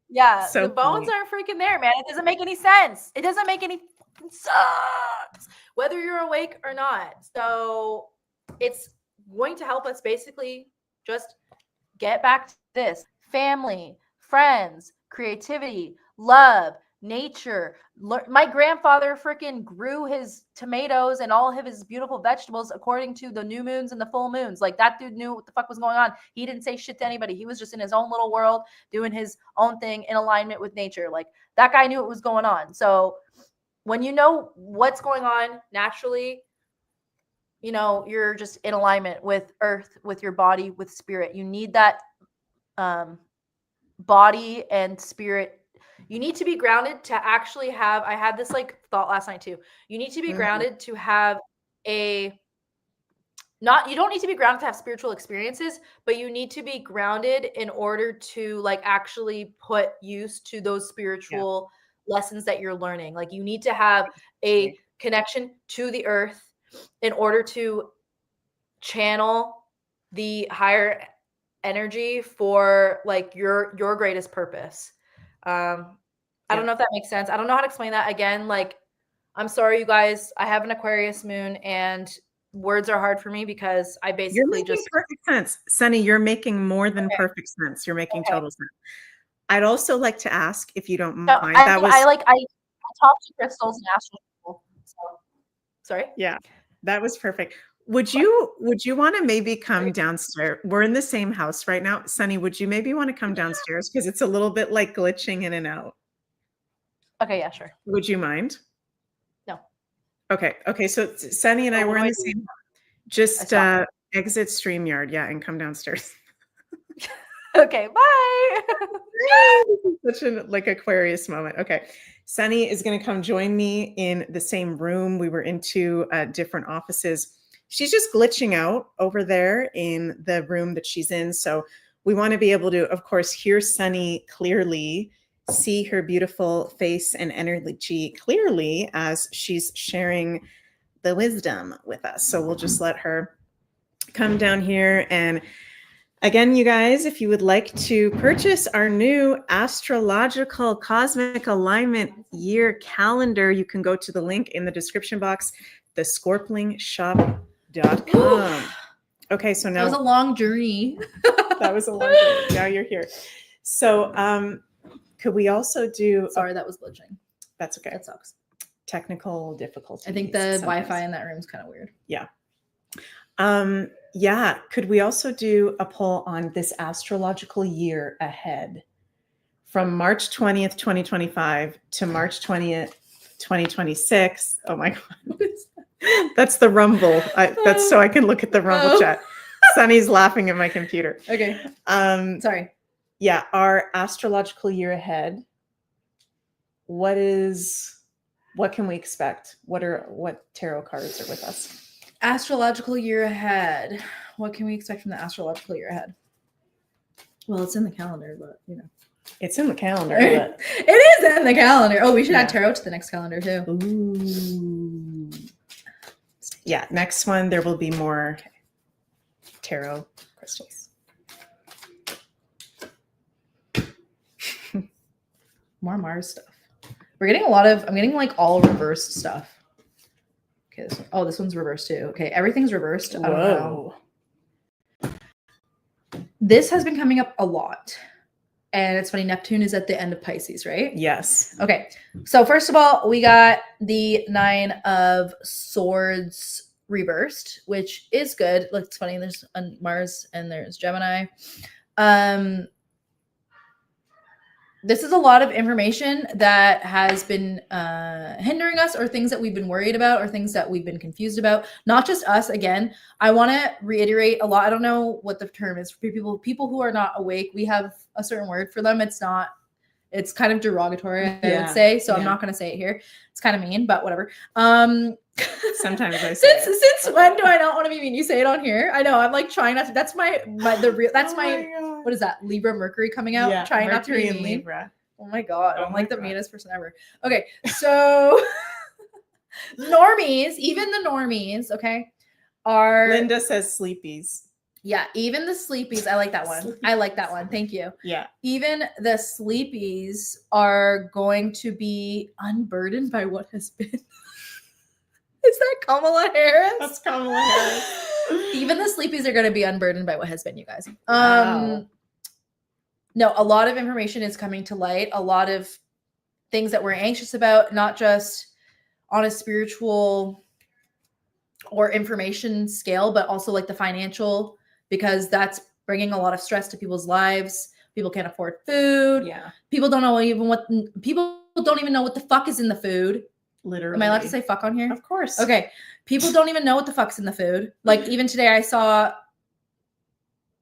Yeah, so the bones aren't freaking there, man. It doesn't make any sense. It doesn't make any sense, whether you're awake or not. So it's going to help us basically just get back to this: family, friends, creativity, love, nature. My grandfather freaking grew his tomatoes and all of his beautiful vegetables according to the new moons and the full moons. Like, that dude knew what the fuck was going on. He didn't say shit to anybody. He was just in his own little world doing his own thing in alignment with nature. Like, that guy knew what was going on. So when you know what's going on naturally, you're just in alignment with earth, with your body, with spirit. You need that body and spirit. You need to be grounded to actually have, I had this like thought last night too. You need to be grounded to have a you don't need to be grounded to have spiritual experiences, but you need to be grounded in order to like actually put use to those spiritual lessons that you're learning. Like you need to have a connection to the earth in order to channel the higher energy for like your greatest purpose. I don't know if that makes sense. I don't know how to explain that. Again, like, I'm sorry, you guys. I have an Aquarius moon and words are hard for me because I basically
You're making perfect sense. Sunny, you're making more than perfect sense. You're making total sense. I'd also like to ask, if you don't mind,
I talk to crystals and astrological. So, sorry.
Yeah, that was perfect. Would you want to maybe come downstairs? We're in the same house right now. Sunny, would you maybe want to come downstairs? Because it's a little bit like glitching in and out.
Okay, yeah, sure.
Would you mind?
No.
Okay. So Sunny and I were in the same house. Just exit StreamYard, and come downstairs.
Okay, bye.
Such an like Aquarius moment. Okay. Sunny is going to come join me in the same room. We were in two different offices. She's just glitching out over there in the room that she's in. So we want to be able to, of course, hear Sunny clearly, see her beautiful face and energy clearly as she's sharing the wisdom with us. So we'll just let her come down here. And again, you guys, if you would like to purchase our new astrological cosmic alignment year calendar, you can go to the link in the description box, thescorplingshop.com. Okay, so now
that was a long journey.
That was a long journey. Now you're here. So could we also do
sorry, that was glitching.
That's okay.
That sucks.
Technical difficulties.
I think the Wi-Fi in that room is kind of weird.
Yeah. Could we also do a poll on this astrological year ahead from March 20th, 2025 to March 20th, 2026? Oh my God. That's the Rumble. That's so I can look at the Rumble chat. Sunny's laughing at my computer.
Okay. Sorry.
Yeah. Our astrological year ahead. What can we expect? What tarot cards are with us?
Astrological year ahead. What can we expect from the astrological year ahead? Well, it's in the calendar, but
it's in the calendar. But
it is in the calendar. Oh, we should add tarot to the next calendar too.
Ooh. Yeah, next one there will be more tarot crystals.
More Mars stuff. I'm getting like all reversed stuff. Okay, this one's reversed too. Okay, everything's reversed. I don't know. This has been coming up a lot. And it's funny, Neptune is at the end of Pisces, right?
Yes.
Okay, so first of all, we got the 9 of Swords reversed, which is good. Like, it's funny, there's Mars and there's Gemini. This is a lot of information that has been hindering us, or things that we've been worried about, or things that we've been confused about. Not just us. Again, I want to reiterate a lot. I don't know what the term is for people who are not awake. We have a certain word for them. It's kind of derogatory, I would say. So I'm not going to say it here. It's kind of mean, but whatever.
Sometimes I say
since when do I not want to be mean? You say it on here. I know. I'm like trying not to. That's my what is that? Libra Mercury coming out.
Yeah,
trying
Mercury
not to be mean.
Libra.
Oh my God. I'm like the meanest person ever. Okay. So normies, even the normies, okay, are
Linda says sleepies.
Yeah, even the sleepies. I like that one. I like that one. Thank you.
Yeah.
Even the sleepies are going to be unburdened by what has been. Is that Kamala Harris?
That's Kamala Harris.
Even the sleepies are going to be unburdened by what has been, you guys.
Wow.
No, a lot of information is coming to light. A lot of things that we're anxious about, not just on a spiritual or information scale, but also like the financial, because that's bringing a lot of stress to people's lives. People can't afford food.
Yeah.
People don't even know what the fuck is in the food.
Literally.
Am I allowed to say fuck on here?
Of course.
Okay. People don't even know what the fuck's in the food. Like, even today I saw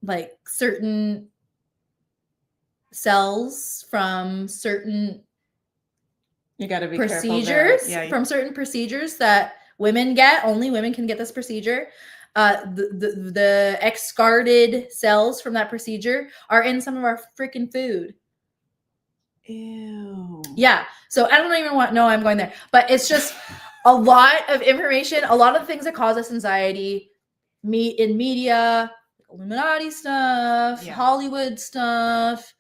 like certain cells from certain
procedures
from certain procedures that women get. Only women can get this procedure. The discarded cells from that procedure are in some of our freaking food.
Ew.
Yeah. So I don't even know I'm going there, but it's just a lot of information, a lot of things that cause us anxiety, in media, Illuminati stuff, Hollywood stuff,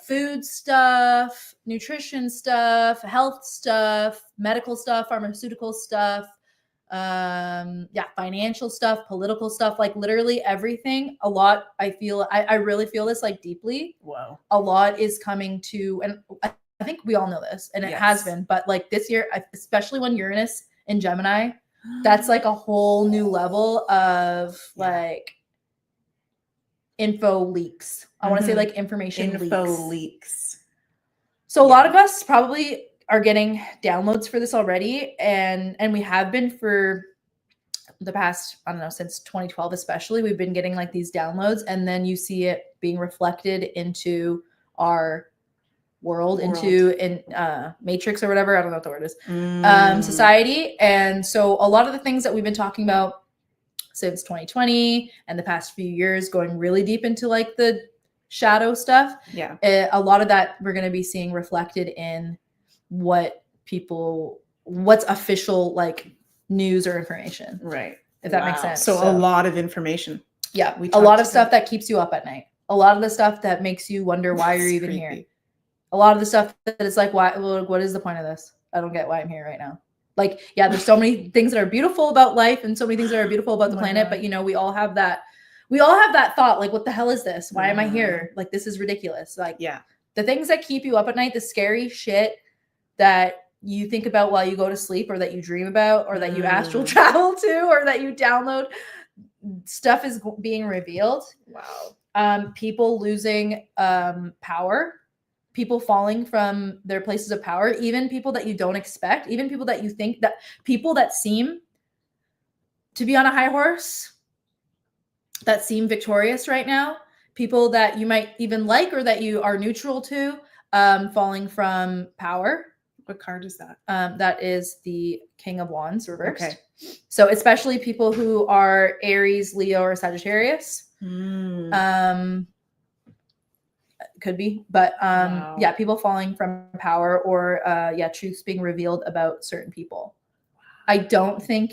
food stuff, nutrition stuff, health stuff, medical stuff, pharmaceutical stuff, financial stuff, political stuff, like literally everything. A lot, I really feel this like deeply.
Wow.
A lot is coming to, and I think we all know this, and it has been, but like this year, especially when Uranus in Gemini, that's like a whole new level of like info leaks. I want to say like information
leaks.
So a lot of us probably are getting downloads for this already, and we have been for the past, I don't know, since 2012 especially. We've been getting like these downloads, and then you see it being reflected into our world. Into matrix or whatever, I don't know what the word is, society. And so a lot of the things that we've been talking about since 2020 and the past few years, going really deep into like the shadow stuff, a lot of that we're going to be seeing reflected in what's official like news or information,
right?
If that makes sense.
So a lot of information.
A lot of stuff that keeps you up at night, a lot of the stuff that makes you wonder why you're even here, a lot of the stuff that is like, why, what is the point of this? I don't get why I'm here right now. Like, there's so many things that are beautiful about life and so many things that are beautiful about the planet, but we all have that thought, like, what the hell is this? Why am I here? Like, this is ridiculous. Like, the things that keep you up at night, the scary shit that you think about while you go to sleep, or that you dream about, or that you astral travel to, or that you download, stuff is being revealed. Wow. People losing power, people falling from their places of power, even people that you don't expect, even people that you think, that people that seem to be on a high horse, that seem victorious right now, people that you might even like or that you are neutral to, falling from power.
What card is that?
That is the King of Wands reversed.
Okay.
So especially people who are Aries, Leo, or Sagittarius. Could be, but people falling from power, or truths being revealed about certain people. I don't think,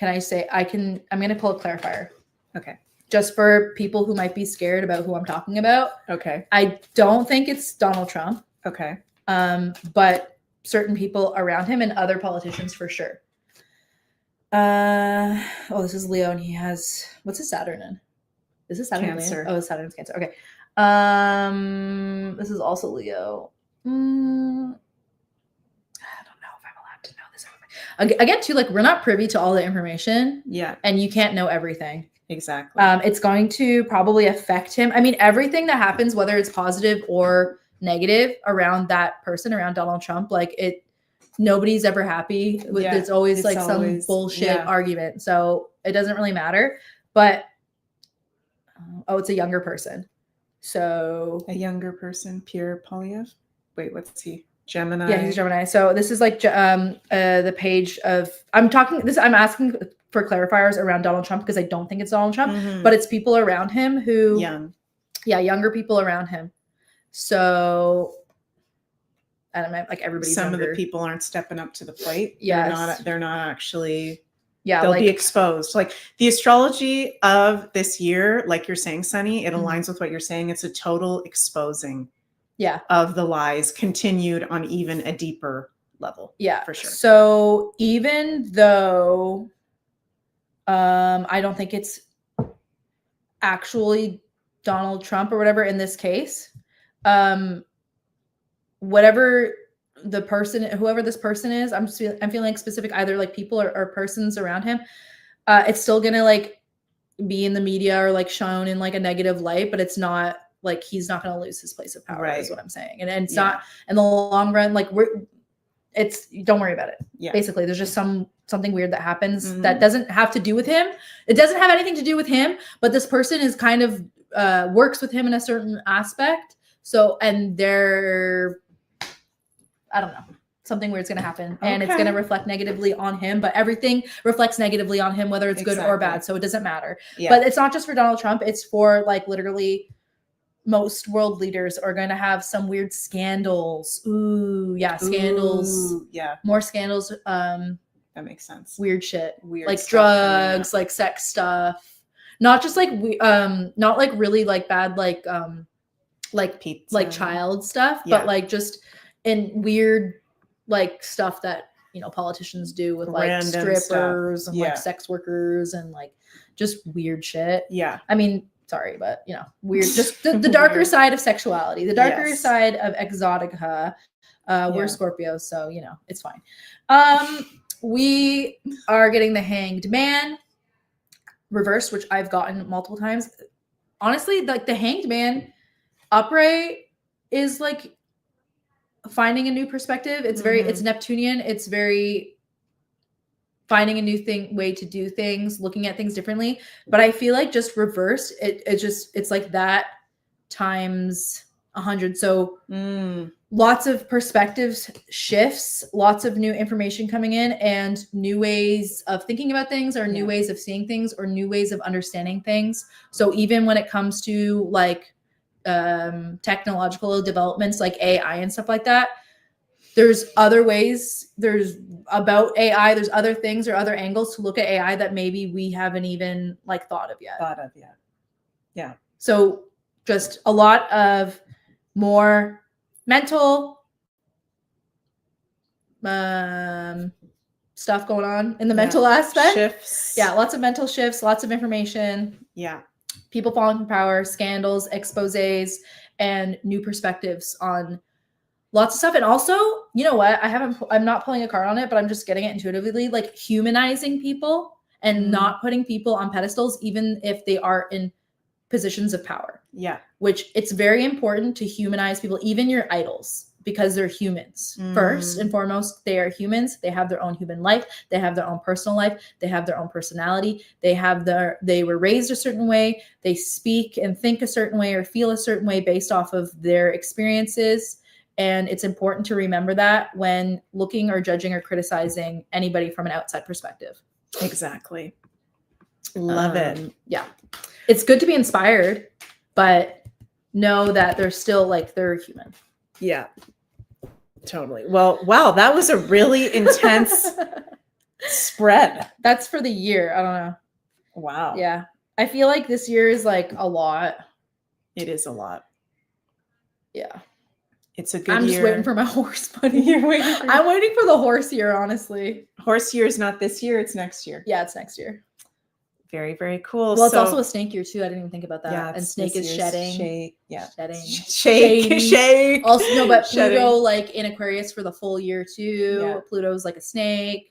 I'm going to pull a clarifier.
Okay.
Just for people who might be scared about who I'm talking about. Okay. I don't think it's Donald Trump. Okay. But certain people around him and other politicians for sure. This is Leo, and he has, what's his Saturn in? Is this Saturn?
Cancer.
Oh, Saturn's Cancer. Okay. This is also Leo. I don't know if I'm allowed to know this. Again, too, like, we're not privy to all the information. Yeah. And you can't know everything. Exactly. It's going to probably affect him. I mean, everything that happens, whether it's positive or negative around that person, around Donald Trump, like, nobody's ever happy. It's always some bullshit argument. So it doesn't really matter. But it's a younger person. So
a younger person, Pierre Polyev. Wait, what's he? Gemini.
Yeah, he's a Gemini. So this is like the page of, I'm asking for clarifiers around Donald Trump, because I don't think it's Donald Trump, but it's people around him who younger people around him. So I don't know, like, everybody's
some
younger.
of the people aren't stepping up to the plate.
Yes.
They're not actually. Yeah, they'll be exposed. Like, the astrology of this year, like you're saying, Sunny, it aligns with what you're saying. It's a total exposing of the lies, continued on even a deeper level. Yeah, for sure.
So even though I don't think it's actually Donald Trump or whatever in this case, whatever the person, whoever this person is, I'm feeling like specific, either like people or persons around him, it's still gonna like be in the media or like shown in like a negative light, but it's not like, he's not gonna lose his place of power, is what I'm saying. And it's not in the long run, like, don't worry about it. Yeah. Basically, there's just something weird that happens that doesn't have to do with him. It doesn't have anything to do with him, but this person is kind of works with him in a certain aspect. So, and they're, I don't know.
something weird's going to happen and it's going to reflect negatively on him, but everything reflects negatively on him, whether it's good or bad. So it doesn't matter. Yeah. But it's not just for Donald Trump. It's for like literally most world leaders are going to have some weird scandals. Ooh, yeah. Scandals. Ooh, yeah. More scandals. That
makes sense.
Weird shit. Weird like drugs, like sex stuff. Not just like, not like really like bad, like pizza. Like child stuff, but like just in weird, like stuff that, you know, politicians do with like random strippers stuff. And like sex workers and like just weird shit. Yeah. I mean, sorry, but you know, weird, just the darker side of sexuality, the darker side of exotica. We're Scorpios, so you know, it's fine. We are getting the Hanged Man reversed, which I've gotten multiple times. Honestly, like the Hanged Man upright is like finding a new perspective. It's very, it's Neptunian. It's very finding a new way to do things, looking at things differently. But I feel like just reversed, it's like that times 100. So lots of perspectives shifts, lots of new information coming in and new ways of thinking about things or new ways of seeing things or new ways of understanding things. So even when it comes to like technological developments like AI and stuff like that, there's other ways, there's about AI, there's other things or other angles to look at AI that maybe we haven't even like thought of yet. Yeah. So just a lot of more mental stuff going on in the mental aspect. Shifts. Yeah, lots of mental shifts, lots of information. Yeah. People falling from power, scandals, exposés, and new perspectives on lots of stuff. And also, you know what? I'm not pulling a card on it, but I'm just getting it intuitively, like humanizing people and not putting people on pedestals, even if they are in positions of power. Yeah. Which it's very important to humanize people, even your idols, because they're humans. First and foremost, they are humans. They have their own human life. They have their own personal life. They have their own personality. They were raised a certain way. They speak and think a certain way or feel a certain way based off of their experiences. And it's important to remember that when looking or judging or criticizing anybody from an outside perspective. Exactly. Love it. Yeah. It's good to be inspired, but know that they're still like, they're human. Yeah. Totally. Well, wow, that was a really intense spread. That's for the year. I don't know. Wow. Yeah. I feel like this year is like a lot. It is a lot. Yeah. It's a good year. I'm just waiting for my horse, buddy. I'm waiting for the horse year, honestly. Horse year is not this year. It's next year. Yeah, it's next year. Very, very cool. Well, it's also a snake year too. I didn't even think about that. Yeah, and snake is shedding. Shake. Also, no, but Pluto like in Aquarius for the full year too. Yeah. Pluto's like a snake.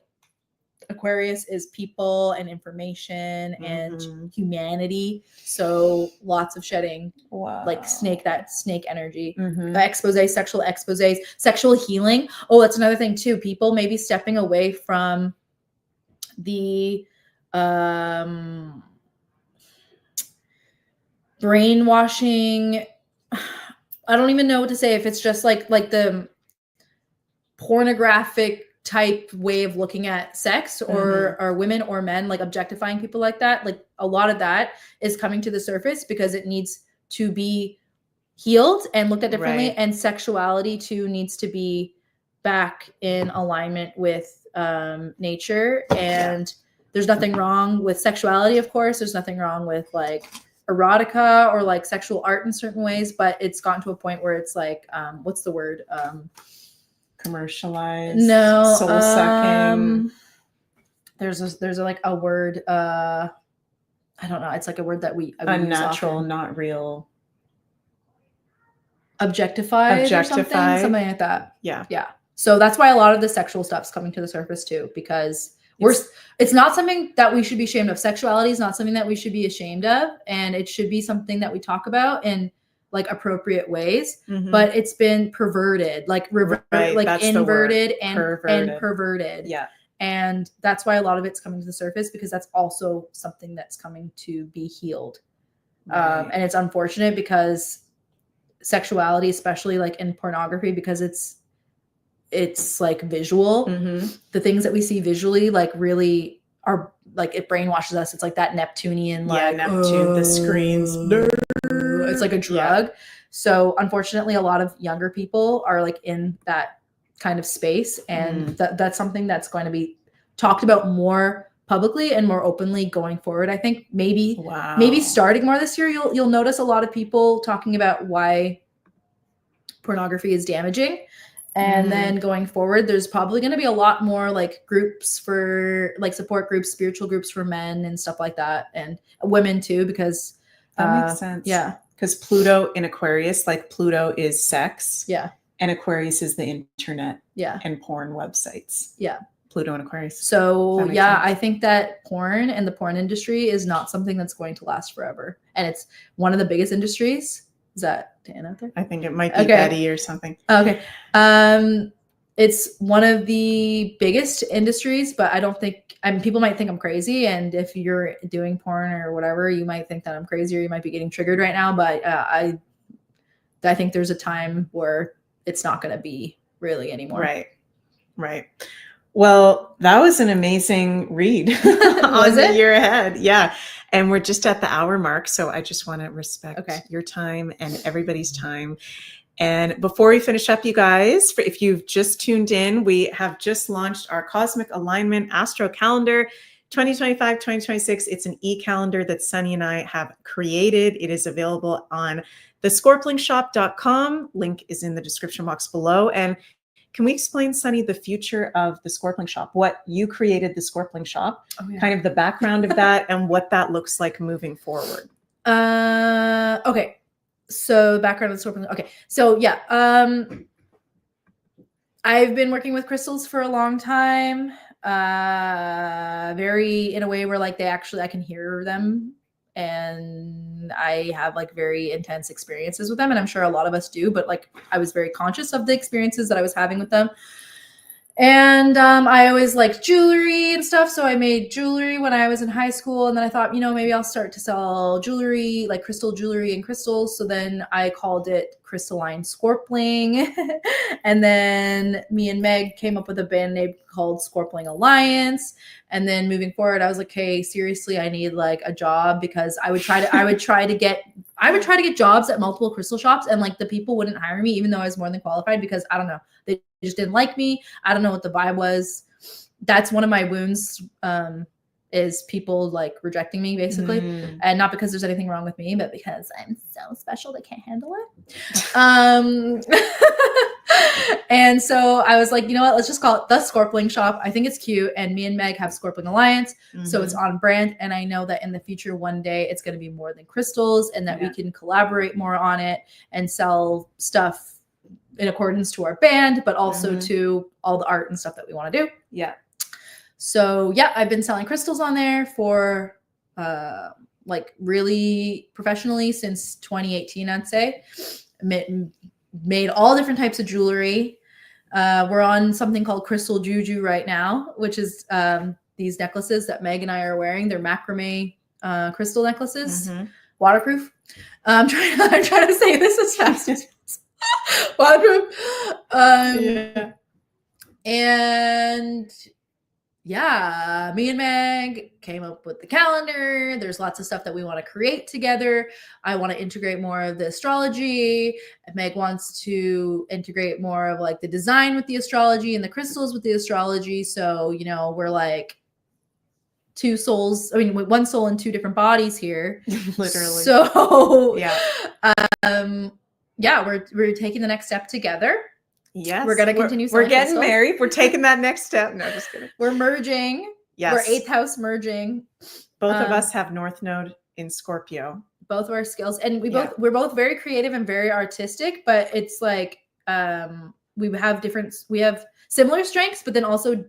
Aquarius is people and information and humanity. So lots of shedding. Wow. Like snake energy. Sexual exposés, sexual healing. Oh, that's another thing too. People maybe stepping away from the brainwashing. I don't even know what to say, if it's just like the pornographic type way of looking at sex or women or men, like objectifying people like that. Like a lot of that is coming to the surface because it needs to be healed and looked at differently. Right. And sexuality too needs to be back in alignment with nature. And there's nothing wrong with sexuality, of course. There's nothing wrong with like erotica or like sexual art in certain ways, but it's gotten to a point where it's like, what's the word? Commercialized. No. Soul sucking. There's like a word. I don't know. It's like a word that we unnatural, not real. Objectified or something like that. Yeah. Yeah. So that's why a lot of the sexual stuff's coming to the surface too, because it's not something that we should be ashamed of. Sexuality is not something that we should be ashamed of, and it should be something that we talk about in like appropriate ways. But it's been perverted, like inverted and perverted. Yeah. And that's why a lot of it's coming to the surface, because that's also something that's coming to be healed. Right. And it's unfortunate because sexuality, especially like in pornography, because it's it's like visual. The things that we see visually like really are like, it brainwashes us. It's like that Neptunian, like
Neptune, the screens.
It's like a drug. So unfortunately, a lot of younger people are like in that kind of space, and that's something that's going to be talked about more publicly and more openly going forward. I think maybe starting more this year, you'll notice a lot of people talking about why pornography is damaging. And then going forward, there's probably going to be a lot more like groups for like support groups, spiritual groups for men and stuff like that, and women too, because
that makes sense.
Yeah,
because Pluto in Aquarius, like Pluto is sex.
Yeah,
and Aquarius is the internet.
Yeah,
and porn websites.
Yeah,
Pluto and Aquarius.
So yeah, sense. I think that porn and the porn industry is not something that's going to last forever, and it's one of the biggest industries. Is that Dan out there?
I think it might be Betty or something.
Okay. It's one of the biggest industries, but I don't think, people might think I'm crazy. And if you're doing porn or whatever, you might think that I'm crazy, or you might be getting triggered right now. But I think there's a time where it's not going to be really anymore.
Right. Well, that was an amazing read on the year ahead. Yeah. And we're just at the hour mark. So I just want to respect your time and everybody's time. And before we finish up, you guys, if you've just tuned in, we have just launched our Cosmic Alignment Astro Calendar 2025-2026. It's an e-calendar that Sunny and I have created. It is available on thescorplingshop.com. Link is in the description box below. And can we explain, Sunny, the future of the Scorpling Shop? What you created the Scorpling Shop, kind of the background of that, and what that looks like moving forward.
Okay. So background of the Scorpling. Okay. So yeah, I've been working with crystals for a long time. Very in a way where like I can hear them, and I have like very intense experiences with them, and I'm sure a lot of us do, but like I was very conscious of the experiences that I was having with them. And I always liked jewelry and stuff, so I made jewelry when I was in high school, and then I thought, maybe I'll start to sell jewelry, like crystal jewelry and crystals. So then I called it Crystalline Scorpling. And then me and Meg came up with a band name called Scorpling Alliance. And then moving forward, I was like, hey, seriously, I need like a job, because I would try to get jobs at multiple crystal shops, and like the people wouldn't hire me even though I was more than qualified, because I don't know, they just didn't like me. I don't know what the vibe was. That's one of my wounds, is people like rejecting me, basically. And not because there's anything wrong with me, but because I'm so special they can't handle it. And so I was like, you know what, let's just call it the Scorpling Shop. I think it's cute, and me and Meg have Scorpling Alliance, so it's on brand. And I know that in the future, one day, it's going to be more than crystals, and that we can collaborate more on it and sell stuff in accordance to our band, but also to all the art and stuff that we want to do.
Yeah.
So yeah, I've been selling crystals on there for like really professionally since 2018, I'd say. Made all different types of jewelry. We're on something called Crystal Juju right now, which is these necklaces that Meg and I are wearing. They're macrame crystal necklaces, waterproof. I'm trying to say this as fast as waterproof. And yeah, me and Meg came up with the calendar. There's lots of stuff that we want to create together. I want to integrate more of the astrology. Meg wants to integrate more of like the design with the astrology and the crystals with the astrology. So, we're like two souls. I mean, one soul in two different bodies here.
Literally.
So we're taking the next step together.
Yes.
We're going to continue.
We're getting married. We're taking that next step. No, just kidding.
We're merging.
Yes.
We're 8th house merging.
Both of us have North Node in Scorpio.
Both of our skills. And we're both very creative and very artistic, but it's like we have similar strengths, but then also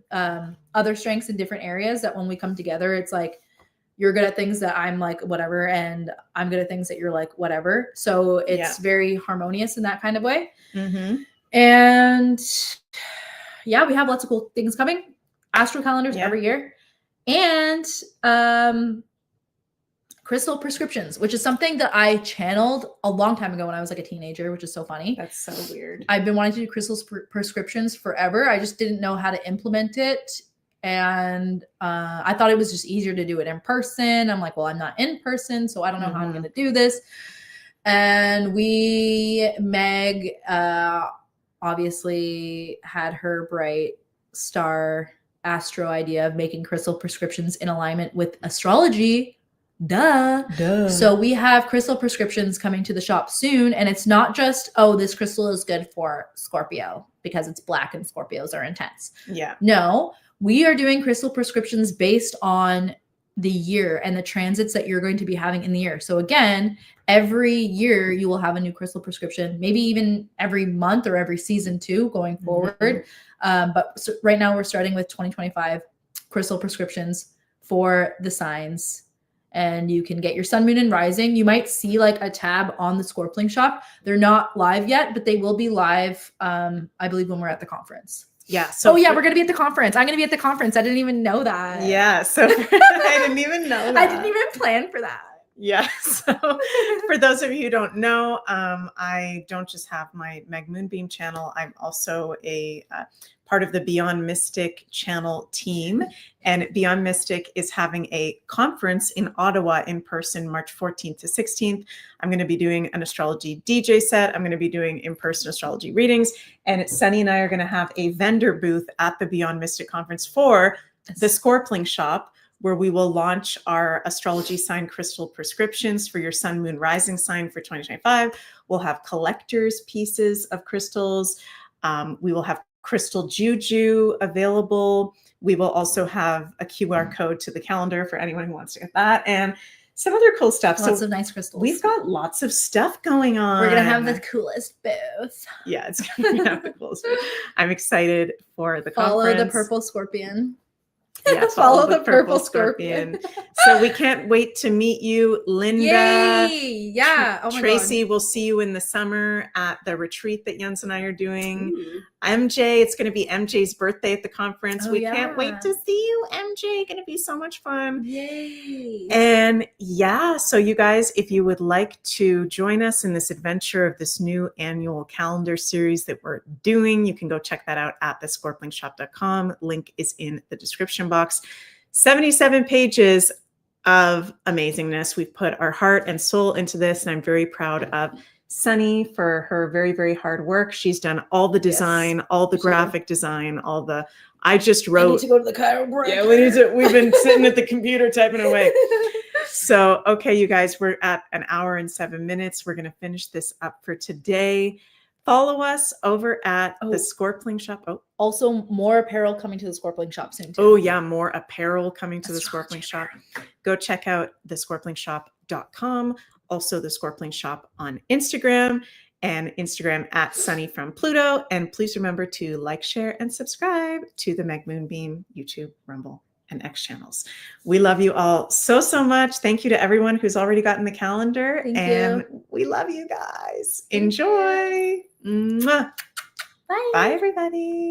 other strengths in different areas that when we come together, it's like you're good at things that I'm like whatever, and I'm good at things that you're like whatever. So it's very harmonious in that kind of way. And yeah, we have lots of cool things coming. Astro calendars every year. And crystal prescriptions, which is something that I channeled a long time ago when I was like a teenager, which is so funny.
That's so weird.
I've been wanting to do crystal prescriptions forever. I just didn't know how to implement it. And I thought it was just easier to do it in person. I'm like, well, I'm not in person, so I don't know how I'm going to do this. And Meg obviously had her bright star ASTRO idea of making crystal prescriptions in alignment with astrology. Duh. So we have crystal prescriptions coming to the shop soon. And it's not just, oh, this crystal is good for Scorpio because it's black and Scorpios are intense.
Yeah.
No, we are doing crystal prescriptions based on the year and the transits that you're going to be having in the year. So again, every year you will have a new crystal prescription, maybe even every month or every season too going forward. But right now we're starting with 2025 crystal prescriptions for the signs. And you can get your sun, moon, and rising. You might see like a tab on the Scorpling shop. They're not live yet, but they will be live, I believe, when we're at the conference.
Yeah. So
we're going to be at the conference. I'm going to be at the conference. I didn't even know that.
Yeah. So I didn't even know that.
I didn't even plan for that.
Yeah. So for those of you who don't know, I don't just have my Meg Moonbeam channel. I'm also a part of the Beyond Mystic channel team. And Beyond Mystic is having a conference in Ottawa in person, March 14th to 16th. I'm going to be doing an astrology DJ set. I'm going to be doing in-person astrology readings. And Sunny and I are going to have a vendor booth at the Beyond Mystic conference for the Scorpling shop, where we will launch our astrology sign crystal prescriptions for your sun, moon, rising sign for 2025. We'll have collector's pieces of crystals. We will have crystal juju available. We will also have a QR code to the calendar for anyone who wants to get that, and some other cool stuff.
Lots of nice crystals.
We've got lots of stuff going on.
We're going to have the coolest booth.
Yeah, it's going to have the coolest booth. I'm excited for the
Follow
conference.
the purple scorpion.
Yeah, follow the purple scorpion. So we can't wait to meet you, Linda.
Yay! Yeah. Oh my
Tracy,
God.
we'll see you in the summer at the retreat that Jens and I are doing. Ooh. MJ, it's going to be MJ's birthday at the conference. We can't wait to see you, MJ. Going to be so much fun.
Yay.
And yeah, so you guys, if you would like to join us in this adventure of this new annual calendar series that we're doing, you can go check that out at thescorplingshop.com. Link is in the description box. 77 pages of amazingness. We've put our heart and soul into this, and I'm very proud of Sunny for her very, very hard work. She's done all the design, all the graphic design, all the, I just wrote.
I need to go to the chiropractor.
Yeah, we've been sitting at the computer typing away. So, okay, you guys, we're at an hour and 7 minutes. We're going to finish this up for today. Follow us over at the Scorpling shop. Oh,
also more apparel coming to the Scorpling shop soon too.
Oh yeah, more apparel coming to the Scorpling shop. Go check out thescorplingshop.com. Also the Scorpling shop on Instagram, and Instagram at Sunny from Pluto. And please remember to like, share, and subscribe to the Meg Moonbeam YouTube, Rumble, and X channels. We love you all so, so much. Thank you to everyone who's already gotten the calendar.
Thank you.
We love you guys. Enjoy. Mwah.
Bye.
Bye, everybody.